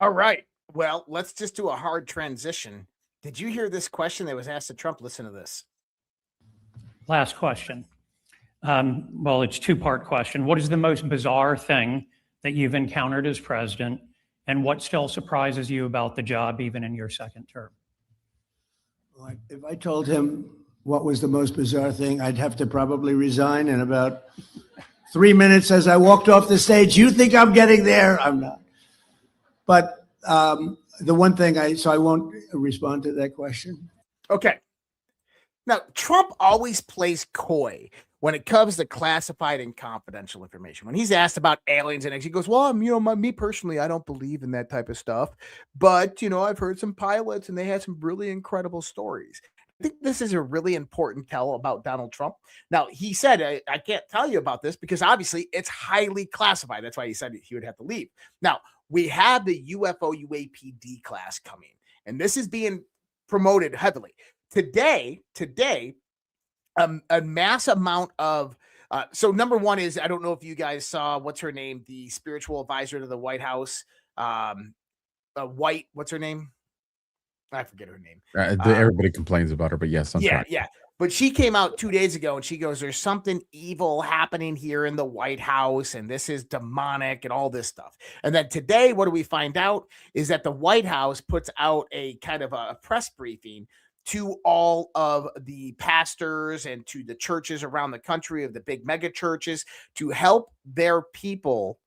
All right. Well, let's just do a hard transition. Did you hear this question that was asked to Trump? Listen to this. Last question. Well, it's a two-part question. What is the most bizarre thing that you've encountered as president, and what still surprises you about the job, even in your second term? Like, if I told him what was the most bizarre thing, I'd have to probably resign in about 3 minutes as I walked off the stage. You think I'm getting there? I'm not. But the one thing I won't respond to that question. Okay. Now, Trump always plays coy when it comes to classified and confidential information. When he's asked about aliens and he goes, well, me personally, I don't believe in that type of stuff. But, I've heard some pilots and they had some really incredible stories. I think this is a really important tell about Donald Trump. Now, he said, I can't tell you about this because obviously it's highly classified. That's why he said he would have to leave. Now, we have the UFO UAPD class coming, and this is being promoted heavily. Today, a mass amount of so number one is, I don't know if you guys saw, what's her name, the spiritual advisor to the White House, what's her name? I forget her name. Everybody complains about her, but yes, I'm trying. Yeah. But she came out 2 days ago and she goes, there's something evil happening here in the White House, and this is demonic and all this stuff. And then today, what do we find out is that the White House puts out a kind of a press briefing to all of the pastors and to the churches around the country, of the big mega churches, to help their people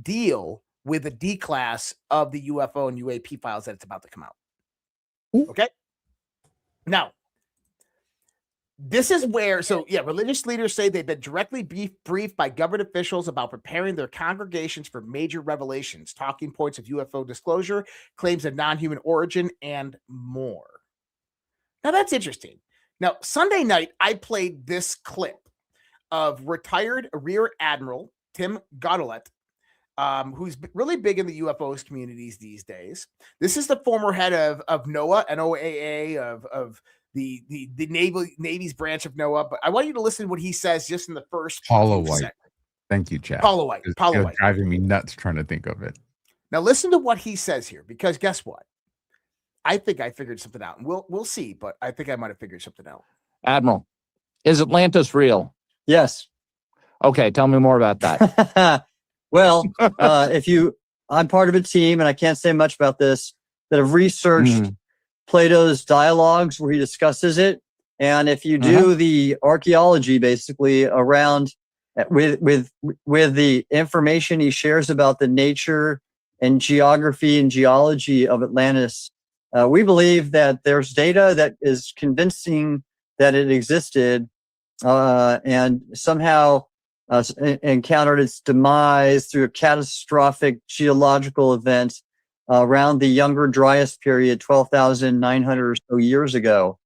deal with the D-class of the UFO and UAP files that it's about to come out. Okay. Now, this is where, religious leaders say they've been directly briefed by government officials about preparing their congregations for major revelations, talking points of UFO disclosure, claims of non-human origin, and more. Now, that's interesting. Now, Sunday night, I played this clip of retired Rear Admiral Tim Godelet, who's really big in the UFOs communities these days. This is the former head of NOAA, NOAA, of the Navy's branch of NOAA. But I want you to listen to what he says just in the first Paula White. Thank you, Chad. Paula White. Paula White. Driving me nuts trying to think of it. Now listen to what he says here, because guess what? I think I figured something out, and we'll see. But I think I might have figured something out. Admiral, is Atlantis real? Yes. Okay, tell me more about that. Well, I'm part of a team, and I can't say much about this, that have researched Plato's dialogues where he discusses it. And if you do the archaeology basically around with the information he shares about the nature and geography and geology of Atlantis, we believe that there's data that is convincing that it existed and somehow encountered its demise through a catastrophic geological event around the Younger Dryas period, 12,900 or so years ago.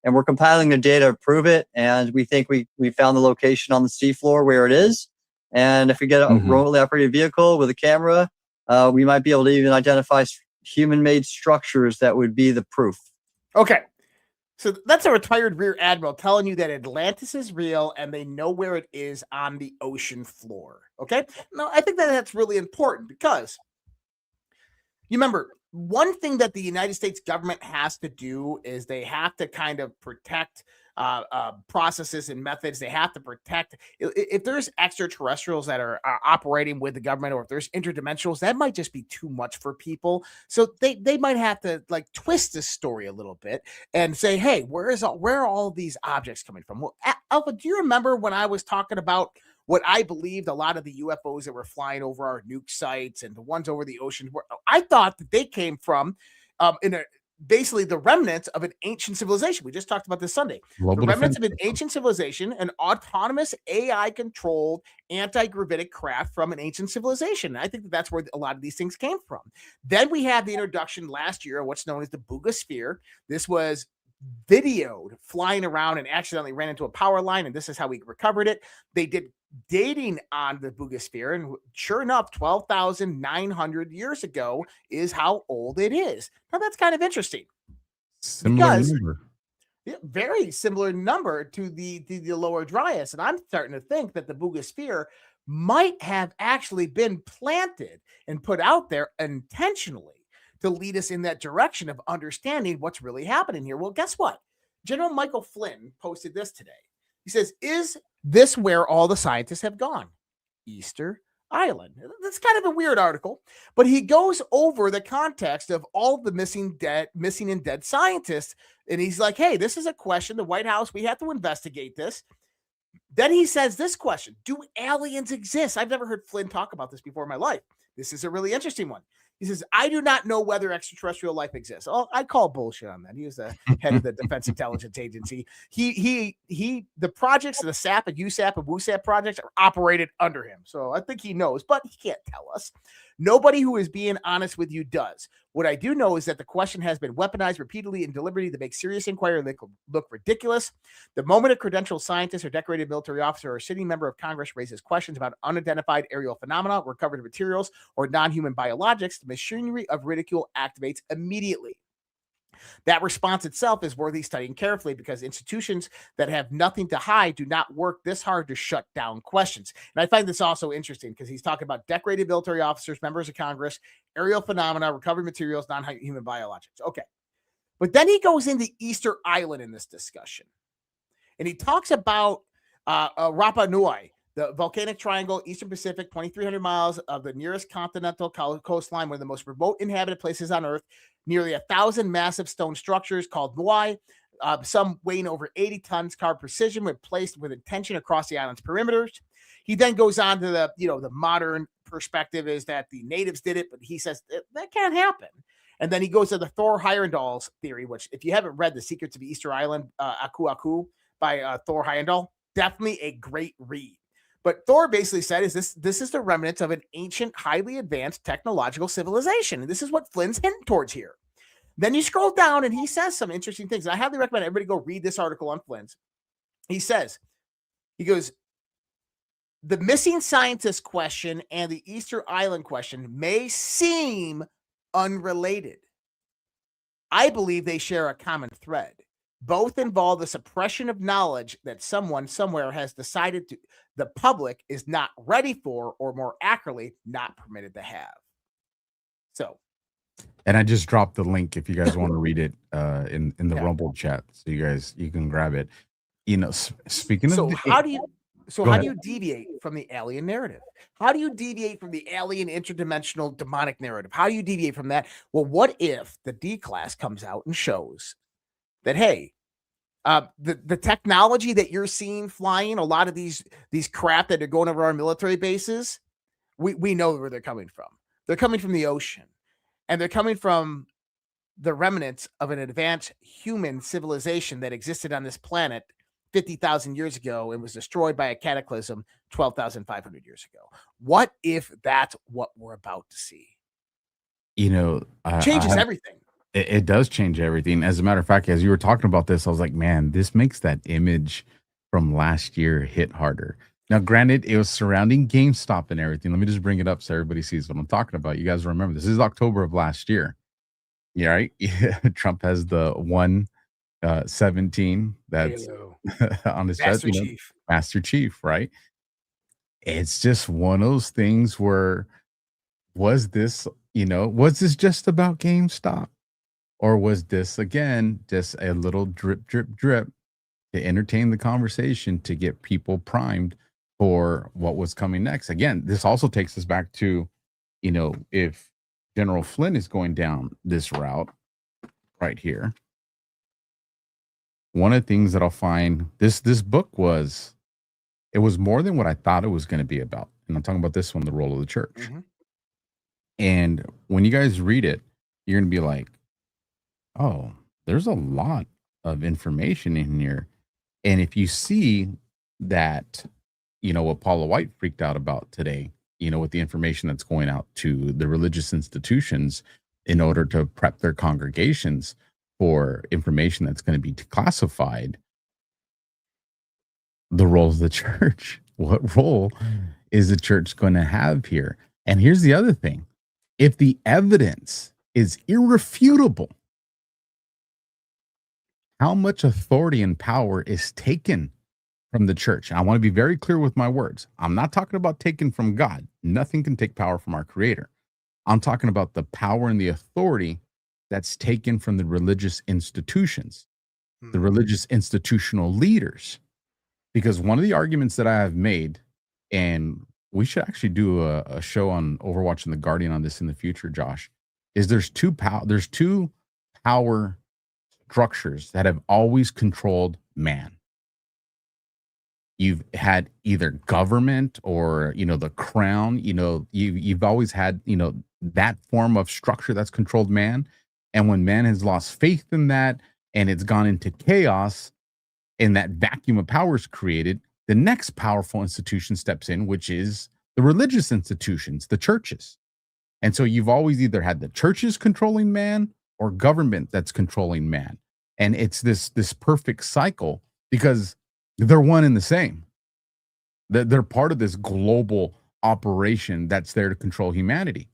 And we're compiling the data to prove it. And we think we found the location on the seafloor where it is. And if we get a remotely operated vehicle with a camera, we might be able to even identify human-made structures that would be the proof. Okay. So that's a retired rear admiral telling you that Atlantis is real and they know where it is on the ocean floor. Okay. Now, I think that that's really important because you remember one thing that the United States government has to do is they have to kind of protect processes and methods. They have to protect if there's extraterrestrials that are operating with the government, or if there's interdimensionals, that might just be too much for people. So they might have to like twist this story a little bit and say, hey, where are all these objects coming from? Well, Alpha, do you remember when I was talking about what I believed a lot of the UFOs that were flying over our nuke sites and the ones over the ocean were? I thought that they came from basically the remnants of an ancient civilization. We just talked about this Sunday. The remnants of an ancient civilization, an autonomous AI-controlled anti-gravitic craft from an ancient civilization. I think that that's where a lot of these things came from. Then we had the introduction last year of what's known as the Boogosphere. This was videoed flying around and accidentally ran into a power line, and this is how we recovered it. They did dating on the Boogosphere, and sure enough, 12,900 years ago is how old it is. Now that's kind of interesting. Similar number. Yeah, very similar number to the Lower Dryas, and I'm starting to think that the Boogosphere might have actually been planted and put out there intentionally to lead us in that direction of understanding what's really happening here. Well, guess what? General Michael Flynn posted this today. He says, is this where all the scientists have gone? Easter Island. That's kind of a weird article, but he goes over the context of all the missing and dead scientists. And he's like, hey, this is a question. The White House, we have to investigate this. Then he says this question: do aliens exist? I've never heard Flynn talk about this before in my life. This is a really interesting one. He says, I do not know whether extraterrestrial life exists. Oh, I call bullshit on that. He was the head of the Defense Intelligence Agency. The projects, the SAP and USAP and WUSAP projects are operated under him. So I think he knows, but he can't tell us. Nobody who is being honest with you does. What I do know is that the question has been weaponized repeatedly and deliberately to make serious inquiry look ridiculous. The moment a credentialed scientist or decorated military officer or sitting member of Congress raises questions about unidentified aerial phenomena, recovered materials, or non-human biologics, the machinery of ridicule activates immediately. That response itself is worthy studying carefully because institutions that have nothing to hide do not work this hard to shut down questions. And I find this also interesting because he's talking about decorated military officers, members of Congress, aerial phenomena, recovered materials, non-human biologics. Okay. But then he goes into Easter Island in this discussion. And he talks about Rapa Nui, the volcanic triangle, Eastern Pacific, 2,300 miles of the nearest continental coastline, one of the most remote inhabited places on Earth. Nearly 1,000 massive stone structures called Moai, some weighing over 80 tons, carved precision when placed with intention across the island's perimeters. He then goes on to the modern perspective is that the natives did it, but he says that can't happen. And then he goes to the Thor Heyerdahl's theory, which if you haven't read The Secrets of Easter Island, Aku Aku by Thor Heyerdahl, definitely a great read. But Thor basically said this is the remnants of an ancient, highly advanced technological civilization. And this is what Flynn's hinting towards here. Then you scroll down and he says some interesting things. And I highly recommend everybody go read this article on Flynn's. He goes, the missing scientist question and the Easter Island question may seem unrelated. I believe they share a common thread. Both involve the suppression of knowledge that someone somewhere has decided the public is not ready for, or more accurately, not permitted to have. So, and I just dropped the link if you guys want to read it in the Rumble chat, so you can grab it. Speaking of, how do you deviate from the alien narrative? How do you deviate from the alien interdimensional demonic narrative? How do you deviate from that? Well, what if the D class comes out and shows that, hey, the technology that you're seeing flying, a lot of these craft that are going over our military bases, we know where they're coming from. They're coming from the ocean, and they're coming from the remnants of an advanced human civilization that existed on this planet 50,000 years ago and was destroyed by a cataclysm 12,500 years ago. What if that's what we're about to see? You know, Changes everything. It does change everything. As a matter of fact, as you were talking about this, I was like, man, this makes that image from last year hit harder. Now, granted, it was surrounding GameStop and everything. Let me just bring it up so everybody sees what I'm talking about. You guys remember this is October of last year. Yeah, right. Trump has the 117 that's on his chest, Master Chief, right? It's just one of those things where was this just about GameStop? Or was this, again, just a little drip, drip, drip to entertain the conversation to get people primed for what was coming next? Again, this also takes us back to, if General Flynn is going down this route right here, one of the things that I'll find, this book was more than what I thought it was going to be about. And I'm talking about this one, The Role of the Church. Mm-hmm. And when you guys read it, you're going to be like, oh, there's a lot of information in here. And if you see that, what Paula White freaked out about today, with the information that's going out to the religious institutions in order to prep their congregations for information that's going to be declassified, the role of the church. What role is the church going to have here? And here's the other thing. If the evidence is irrefutable, how much authority and power is taken from the church? And I want to be very clear with my words. I'm not talking about taken from God. Nothing can take power from our Creator. I'm talking about the power and the authority that's taken from the religious institutions, the religious institutional leaders. Because one of the arguments that I have made, and we should actually do a show on Overwatch and The Guardian on this in the future, Josh, is there's two power structures that have always controlled man. You've had either government or, the crown, you've always had, that form of structure that's controlled man. And when man has lost faith in that and it's gone into chaos and that vacuum of power is created, the next powerful institution steps in, which is the religious institutions, the churches. And so you've always either had the churches controlling man or government that's controlling man. And it's this perfect cycle because they're one and the same. They're part of this global operation that's there to control humanity.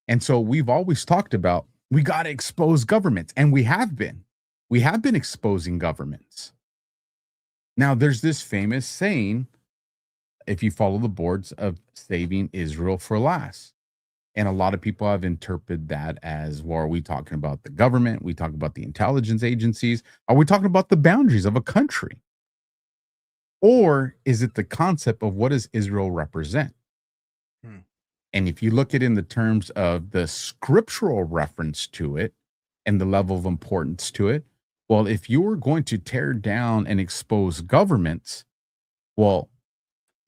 And so we've always talked about, we got to expose governments. And we have been exposing governments. Now there's this famous saying, if you follow the boards, of saving Israel for last. And a lot of people have interpreted that as, well, are we talking about the government? We talk about the intelligence agencies? Are we talking about the boundaries of a country? Or is it the concept of what does Israel represent? And if you look at it in the terms of the scriptural reference to it and the level of importance to it, well, if you were going to tear down and expose governments, well,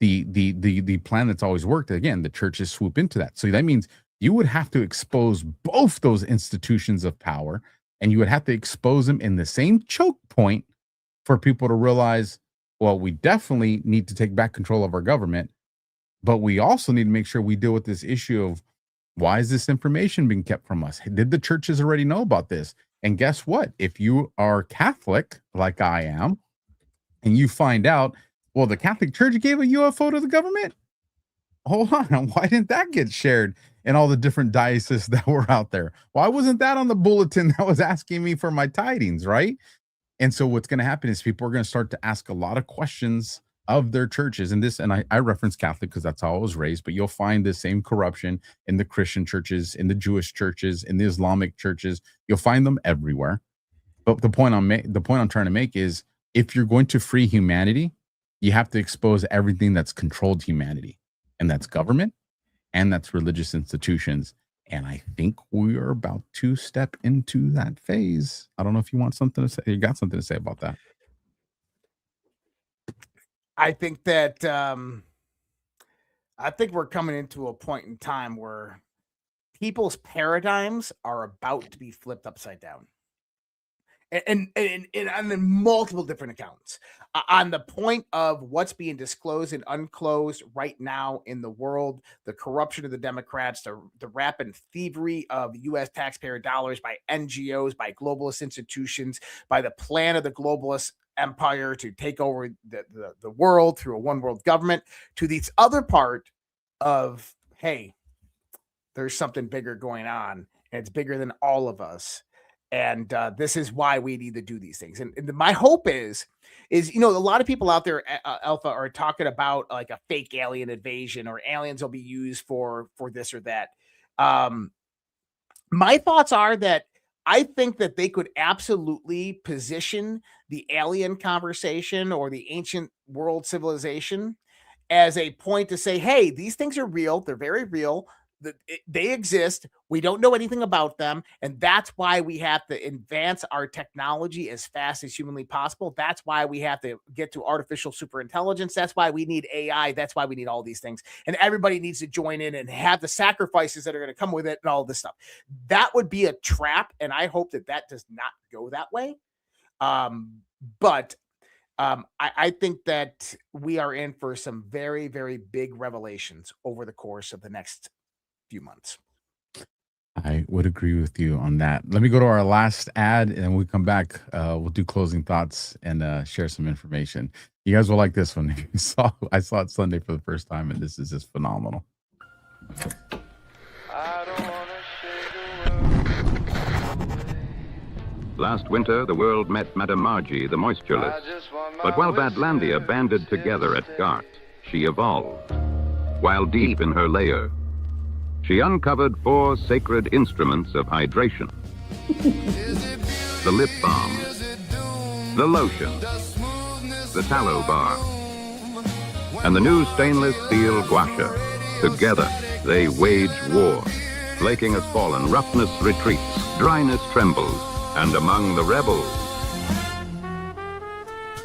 the plan that's always worked, again, the churches swoop into that. So that means you would have to expose both those institutions of power, and you would have to expose them in the same choke point for people to realize, well, we definitely need to take back control of our government, but we also need to make sure we deal with this issue of, why is this information being kept from us? Did the churches already know about this? And guess what? If you are Catholic, like I am, and you find out, well, the Catholic Church gave a UFO to the government, hold on, why didn't that get shared in all the different dioceses that were out there? Why wasn't that on the bulletin that was asking me for my tidings, right? And so what's going to happen is people are going to start to ask a lot of questions of their churches. And I reference Catholic because that's how I was raised, but you'll find the same corruption in the Christian churches, in the Jewish churches, in the Islamic churches. You'll find them everywhere. But the point I'm trying to make is, if you're going to free humanity, you have to expose everything that's controlled humanity, and that's government, and that's religious institutions. And I think we are about to step into that phase. I don't know if you want something to say. You got something to say about that? I think that I think we're coming into a point in time where people's paradigms are about to be flipped upside down. And on multiple different accounts, on the point of what's being disclosed and unclosed right now in the world, the corruption of the Democrats, the rapid thievery of U.S. taxpayer dollars by NGOs, by globalist institutions, by the plan of the globalist empire to take over the world through a one world government, to this other part of, hey, there's something bigger going on, and it's bigger than all of us. And this is why we need to do these things. And my hope is, a lot of people out there, Alpha, are talking about like a fake alien invasion, or aliens will be used for this or that. My thoughts are that I think that they could absolutely position the alien conversation or the ancient world civilization as a point to say, hey, these things are real. They're very real. They exist. We don't know anything about them. And that's why we have to advance our technology as fast as humanly possible. That's why we have to get to artificial superintelligence. That's why we need AI. That's why we need all these things. And everybody needs to join in and have the sacrifices that are going to come with it and all this stuff. That would be a trap. And I hope that does not go that way. But I think that we are in for some very, very big revelations over the course of the next few months. I would agree with you on that. Let me go to our last ad, and when we come back, we'll do closing thoughts and share some information. You guys will like this one. I saw it Sunday for the first time, and this is just phenomenal. Last winter, the world met Madame Margie, the moistureless. But while Badlandia banded together at Gart, she evolved. While deep in her lair, she uncovered 4 sacred instruments of hydration. The lip balm, the lotion, the tallow bar, and the new stainless steel gua sha. Together, they wage war. Flaking has fallen, roughness retreats, dryness trembles, and among the rebels,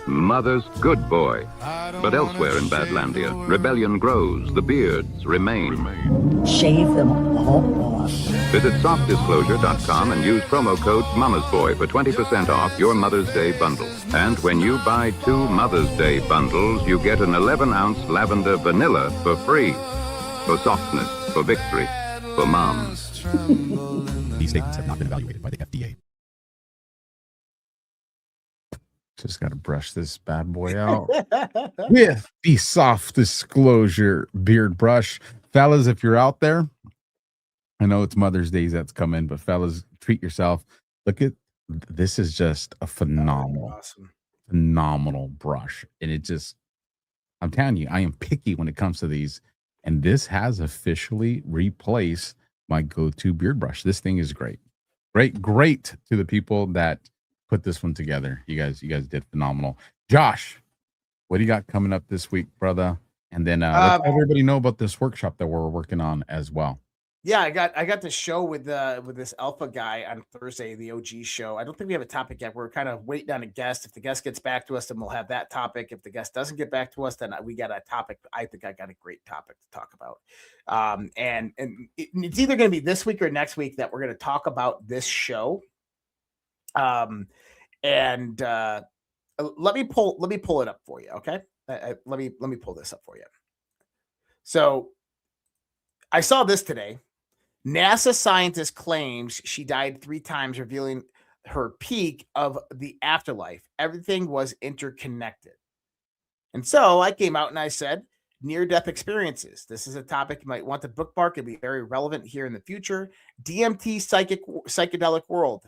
Mother's good boy. But elsewhere in Badlandia, rebellion grows, the beards remain. Shave them all off. Visit softdisclosure.com and use promo code Mama's Boy for 20% off your Mother's Day bundle. And when you buy 2 Mother's Day bundles, you get an 11-ounce lavender vanilla for free. For softness, for victory, for moms. These statements have not been evaluated by the FDA. Just got to brush this bad boy out with the soft disclosure beard brush. Fellas, if you're out there, I know it's Mother's Day that's coming, but fellas, treat yourself. Look at this, is just a phenomenal brush. And it just, I'm telling you, I am picky when it comes to these. And this has officially replaced my go-to beard brush. This thing is great. Great to the people that put this one together. You guys did phenomenal. Josh, what do you got coming up this week, brother? And then let everybody know about this workshop that we're working on as well. Yeah, I got the show with this Alpha guy on Thursday, the OG show. I don't think we have a topic yet. We're kind of waiting on a guest. If the guest gets back to us, then we'll have that topic. If the guest doesn't get back to us, then we got a topic. I think I got a great topic to talk about. And it's either going to be this week or next week that we're going to talk about this show. Let me pull it up for you. Okay. Let me pull this up for you. So I saw this today. NASA scientist claims she died 3 times, revealing her peak of the afterlife. Everything was interconnected. And so I came out and I said, near-death experiences. This is a topic you might want to bookmark. It'll be very relevant here in the future. DMT, psychedelic world,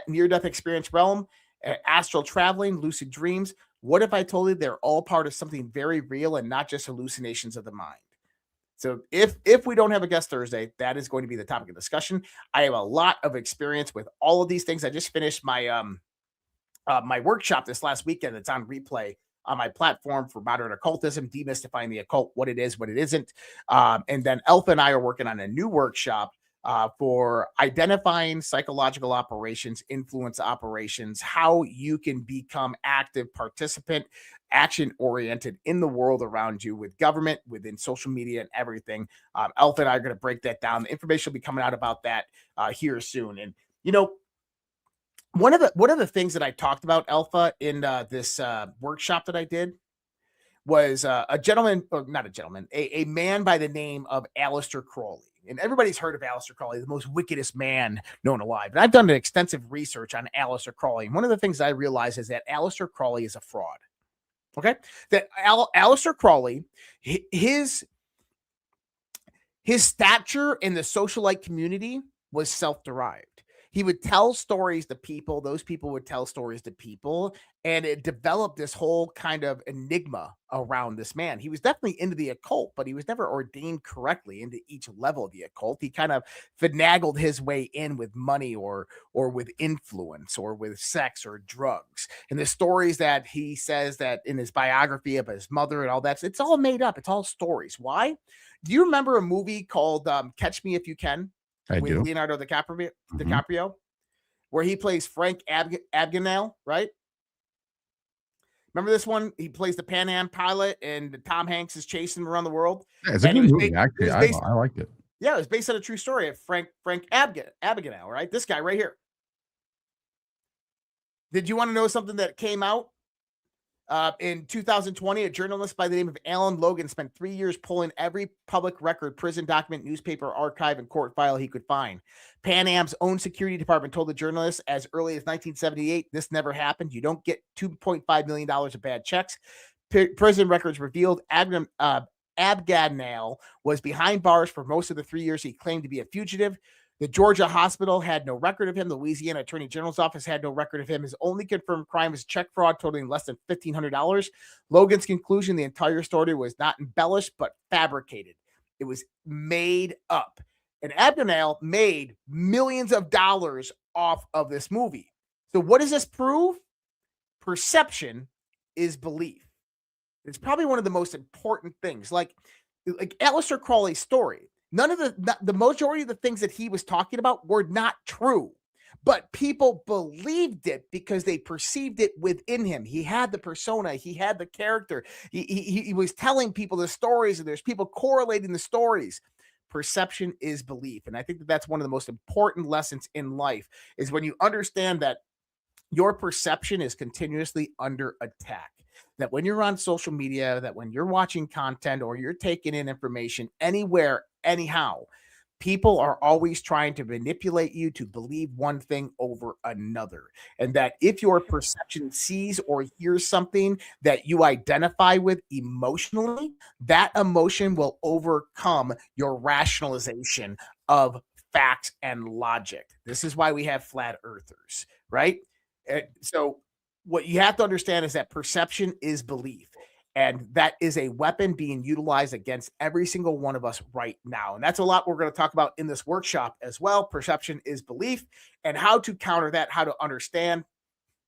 near-death experience realm, astral traveling, lucid dreams. What if I told you they're all part of something very real and not just hallucinations of the mind? So if we don't have a guest Thursday, that is going to be the topic of discussion. I have a lot of experience with all of these things. I just finished my my workshop this last weekend. It's on replay on my platform for modern occultism, demystifying the occult, what it is, what it isn't. And then Alpha and I are working on a new workshop for identifying psychological operations, influence operations, how you can become active participant, action oriented in the world around you with government, within social media, and everything. Alpha and I are going to break that down. The information will be coming out about that here soon. And you know, one of the things that I talked about, Alpha, in this workshop that I did was a gentleman, or not a gentleman, a man by the name of Aleister Crowley. And everybody's heard of Aleister Crowley, the most wickedest man known alive. And I've done an extensive research on Aleister Crowley. And one of the things I realized is that Aleister Crowley is a fraud. Okay? That Aleister Crowley, his stature in the socialite community was self-derived. He would tell stories to people. Those people would tell stories to people. And it developed this whole kind of enigma around this man. He was definitely into the occult, but he was never ordained correctly into each level of the occult. He kind of finagled his way in with money or with influence or with sex or drugs. And the stories that he says that in his biography of his mother and all that, it's all made up. It's all stories. Why? Do you remember a movie called Catch Me If You Can? With do. Leonardo DiCaprio, where he plays Frank Abagnale, right? Remember this one? He plays the Pan Am pilot, and Tom Hanks is chasing him around the world. Yeah, it's a good movie, actually. I liked it. Yeah, it was based on a true story of Frank Abagnale, right? This guy right here. Did you want to know something that came out? In 2020, a journalist by the name of Alan Logan spent 3 years pulling every public record, prison document, newspaper archive, and court file he could find. Pan Am's own security department told the journalist as early as 1978, this never happened. You don't get $2.5 million of bad checks. Prison records revealed Abagnale was behind bars for most of the 3 years he claimed to be a fugitive. The Georgia hospital had no record of him. The Louisiana Attorney General's office had no record of him. His only confirmed crime was check fraud totaling less than $1,500. Logan's conclusion, the entire story was not embellished, but fabricated. It was made up. And Abagnale made millions of dollars off of this movie. So what does this prove? Perception is belief. It's probably one of the most important things. Like Aleister Crowley's story. None of the majority of the things that he was talking about were not true, but people believed it because they perceived it within him. He had the persona, he had the character. He was telling people the stories, and there's people correlating the stories. Perception is belief, and I think that that's one of the most important lessons in life is when you understand that your perception is continuously under attack. That when you're on social media, that when you're watching content or you're taking in information anywhere, anyhow, people are always trying to manipulate you to believe one thing over another. And that if your perception sees or hears something that you identify with emotionally, that emotion will overcome your rationalization of facts and logic. This is why we have flat earthers, right? So what you have to understand is that perception is belief. And that is a weapon being utilized against every single one of us right now. And that's a lot we're going to talk about in this workshop as well. Perception is belief, and how to counter that, how to understand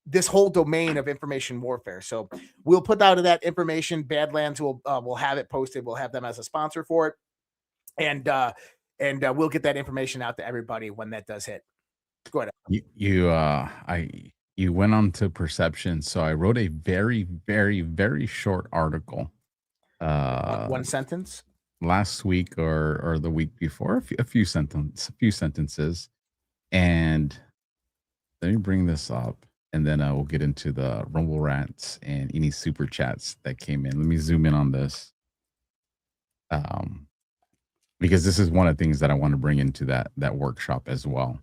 this whole domain of information warfare. So we'll put out that information. Badlands will have it posted. We'll have them as a sponsor for it. And we'll get that information out to everybody when that does hit. Go ahead. You went on to perception, so I wrote a very, very, very short article. One sentence? Last week or the week before, a few sentences. And let me bring this up, and then we'll get into the Rumble rants and any super chats that came in. Let me zoom in on this, because this is one of the things that I want to bring into that workshop as well.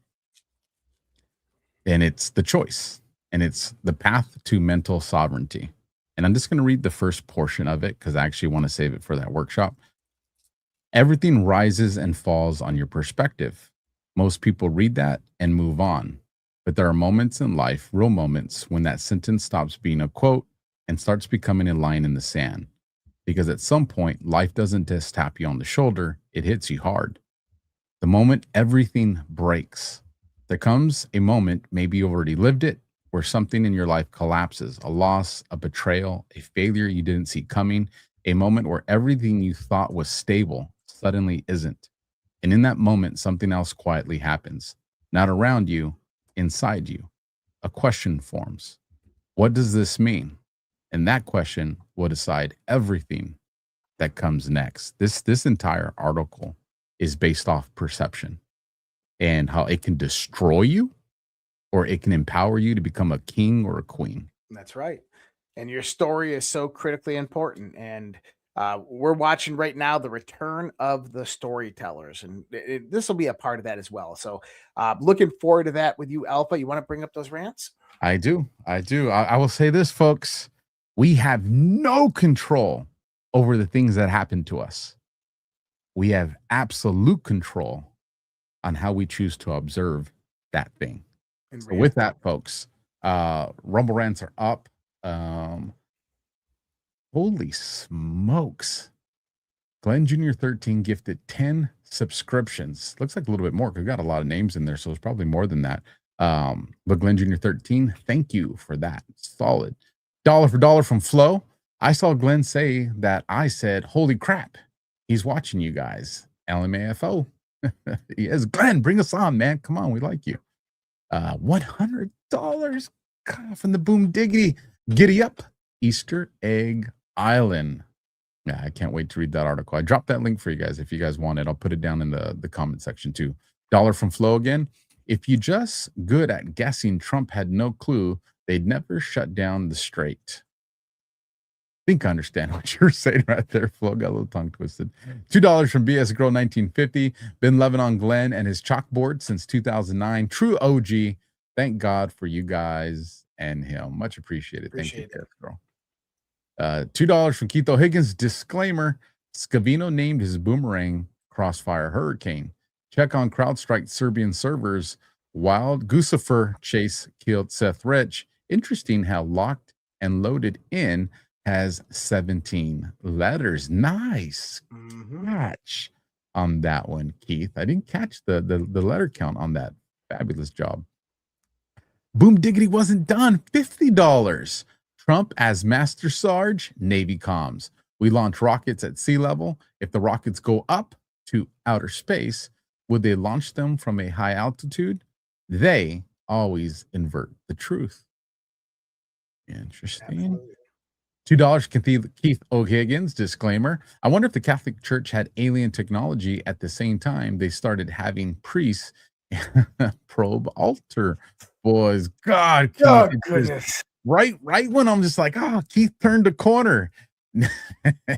And it's the choice, and it's the path to mental sovereignty. And I'm just going to read the first portion of it because I actually want to save it for that workshop. Everything rises and falls on your perspective. Most people read that and move on. But there are moments in life, real moments, when that sentence stops being a quote and starts becoming a line in the sand. Because at some point, life doesn't just tap you on the shoulder, it hits you hard. The moment everything breaks. There comes a moment, maybe you already lived it, where something in your life collapses, a loss, a betrayal, a failure you didn't see coming, a moment where everything you thought was stable suddenly isn't. And in that moment, something else quietly happens. Not around you, inside you. A question forms. What does this mean? And that question will decide everything that comes next. This entire article is based off perception and how it can destroy you or it can empower you to become a king or a queen. That's right. And your story is so critically important. And we're watching right now the return of the storytellers. And this will be a part of that as well. So looking forward to that with you, Alpha. You want to bring up those rants? I do. I will say this, folks. We have no control over the things that happen to us. We have absolute control on how we choose to observe that thing. So with that, folks, Rumble Rants are up. Holy smokes. Glenn Jr. 13 gifted 10 subscriptions. Looks like a little bit more because we got a lot of names in there, so it's probably more than that. But Glenn Jr. 13, thank you for that. Solid. Dollar for dollar from Flo. I saw Glenn say that I said, holy crap, he's watching you guys. LMAFO. Yes, Glenn, bring us on, man. Come on, we like you. $100 from the Boom Diggity. Giddy up. Easter Egg Island. Yeah, I can't wait to read that article. I dropped that link for you guys if you guys want it. I'll put it down in the comment section too. Dollar from Flo again. If you just good at guessing Trump had no clue, they'd never shut down the Strait. I think I understand what you're saying right there, Flo. Got a little tongue twisted. $2 from BS Girl 1950. Been loving on Glenn and his chalkboard since 2009. True OG. Thank God for you guys and him. Much appreciated. Thank you, BS Girl. $2 from Keith O'Higgins. Disclaimer: Scavino named his boomerang Crossfire Hurricane. Check on CrowdStrike Serbian servers. Wild Guccifer chase killed Seth Rich. Interesting how locked and loaded in has 17 letters. Nice catch on that one, Keith. I didn't catch the letter count on that. Fabulous job. Boom Diggity wasn't done. $50. Trump as Master Sarge, Navy comms. We launch rockets at sea level. If the rockets go up to outer space, would they launch them from a high altitude? They always invert the truth. Interesting. $2, Keith O'Higgins. Disclaimer: I wonder if the Catholic Church had alien technology at the same time they started having priests probe altar boys. God, Keith, Oh, goodness. Right when I'm just like, Keith turned a corner.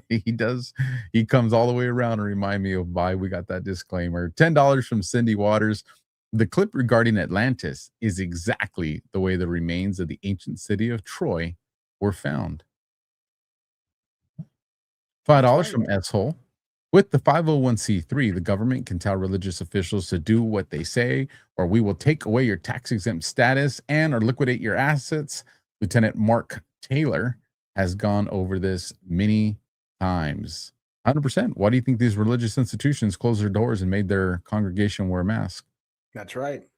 He comes all the way around and remind me of why we got that disclaimer. $10 from Cindy Waters. The clip regarding Atlantis is exactly the way the remains of the ancient city of Troy were found. $5 from S-Hole. With the 501c3, the government can tell religious officials to do what they say, or we will take away your tax-exempt status and or liquidate your assets. Lieutenant Mark Taylor has gone over this many times. 100%. Why do you think these religious institutions closed their doors and made their congregation wear a mask? That's right.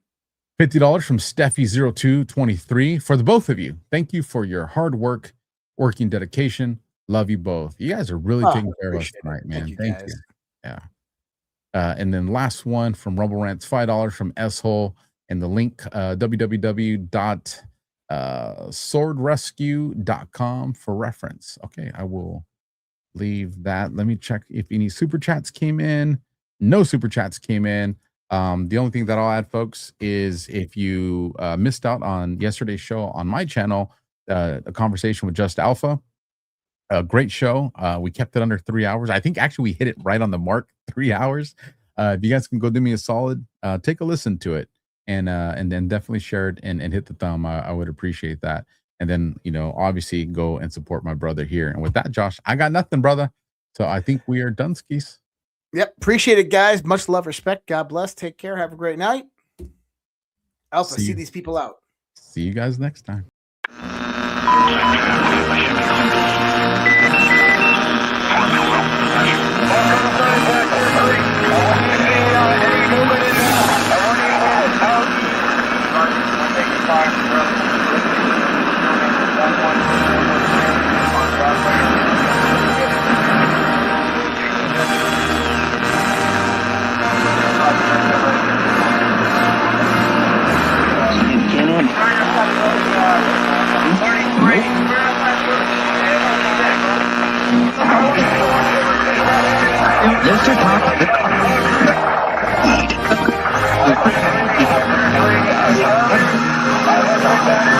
$50 from Steffi0223 for the both of you. Thank you for your hard work, working dedication. Love you both. You guys are really taking care of us tonight, man. Thank you. Yeah. And then last one from Rumble Rants, $5 from S-Hole, and the link www.swordrescue.com for reference. Okay, I will leave that. Let me check if any super chats came in. No super chats came in. The only thing that I'll add, folks, is if you missed out on yesterday's show on my channel, a conversation with Just Alpha. A great show. We kept it under 3 hours. I think actually we hit it right on the mark, 3 hours. If you guys can go do me a solid, take a listen to it and then definitely share it and hit the thumb. I would appreciate that. And then, obviously go and support my brother here. And with that, Josh, I got nothing, brother. So I think we are done skis. Yep. Appreciate it, guys. Much love, respect. God bless. Take care. Have a great night. Alpha, see these people out. See you guys next time. Bad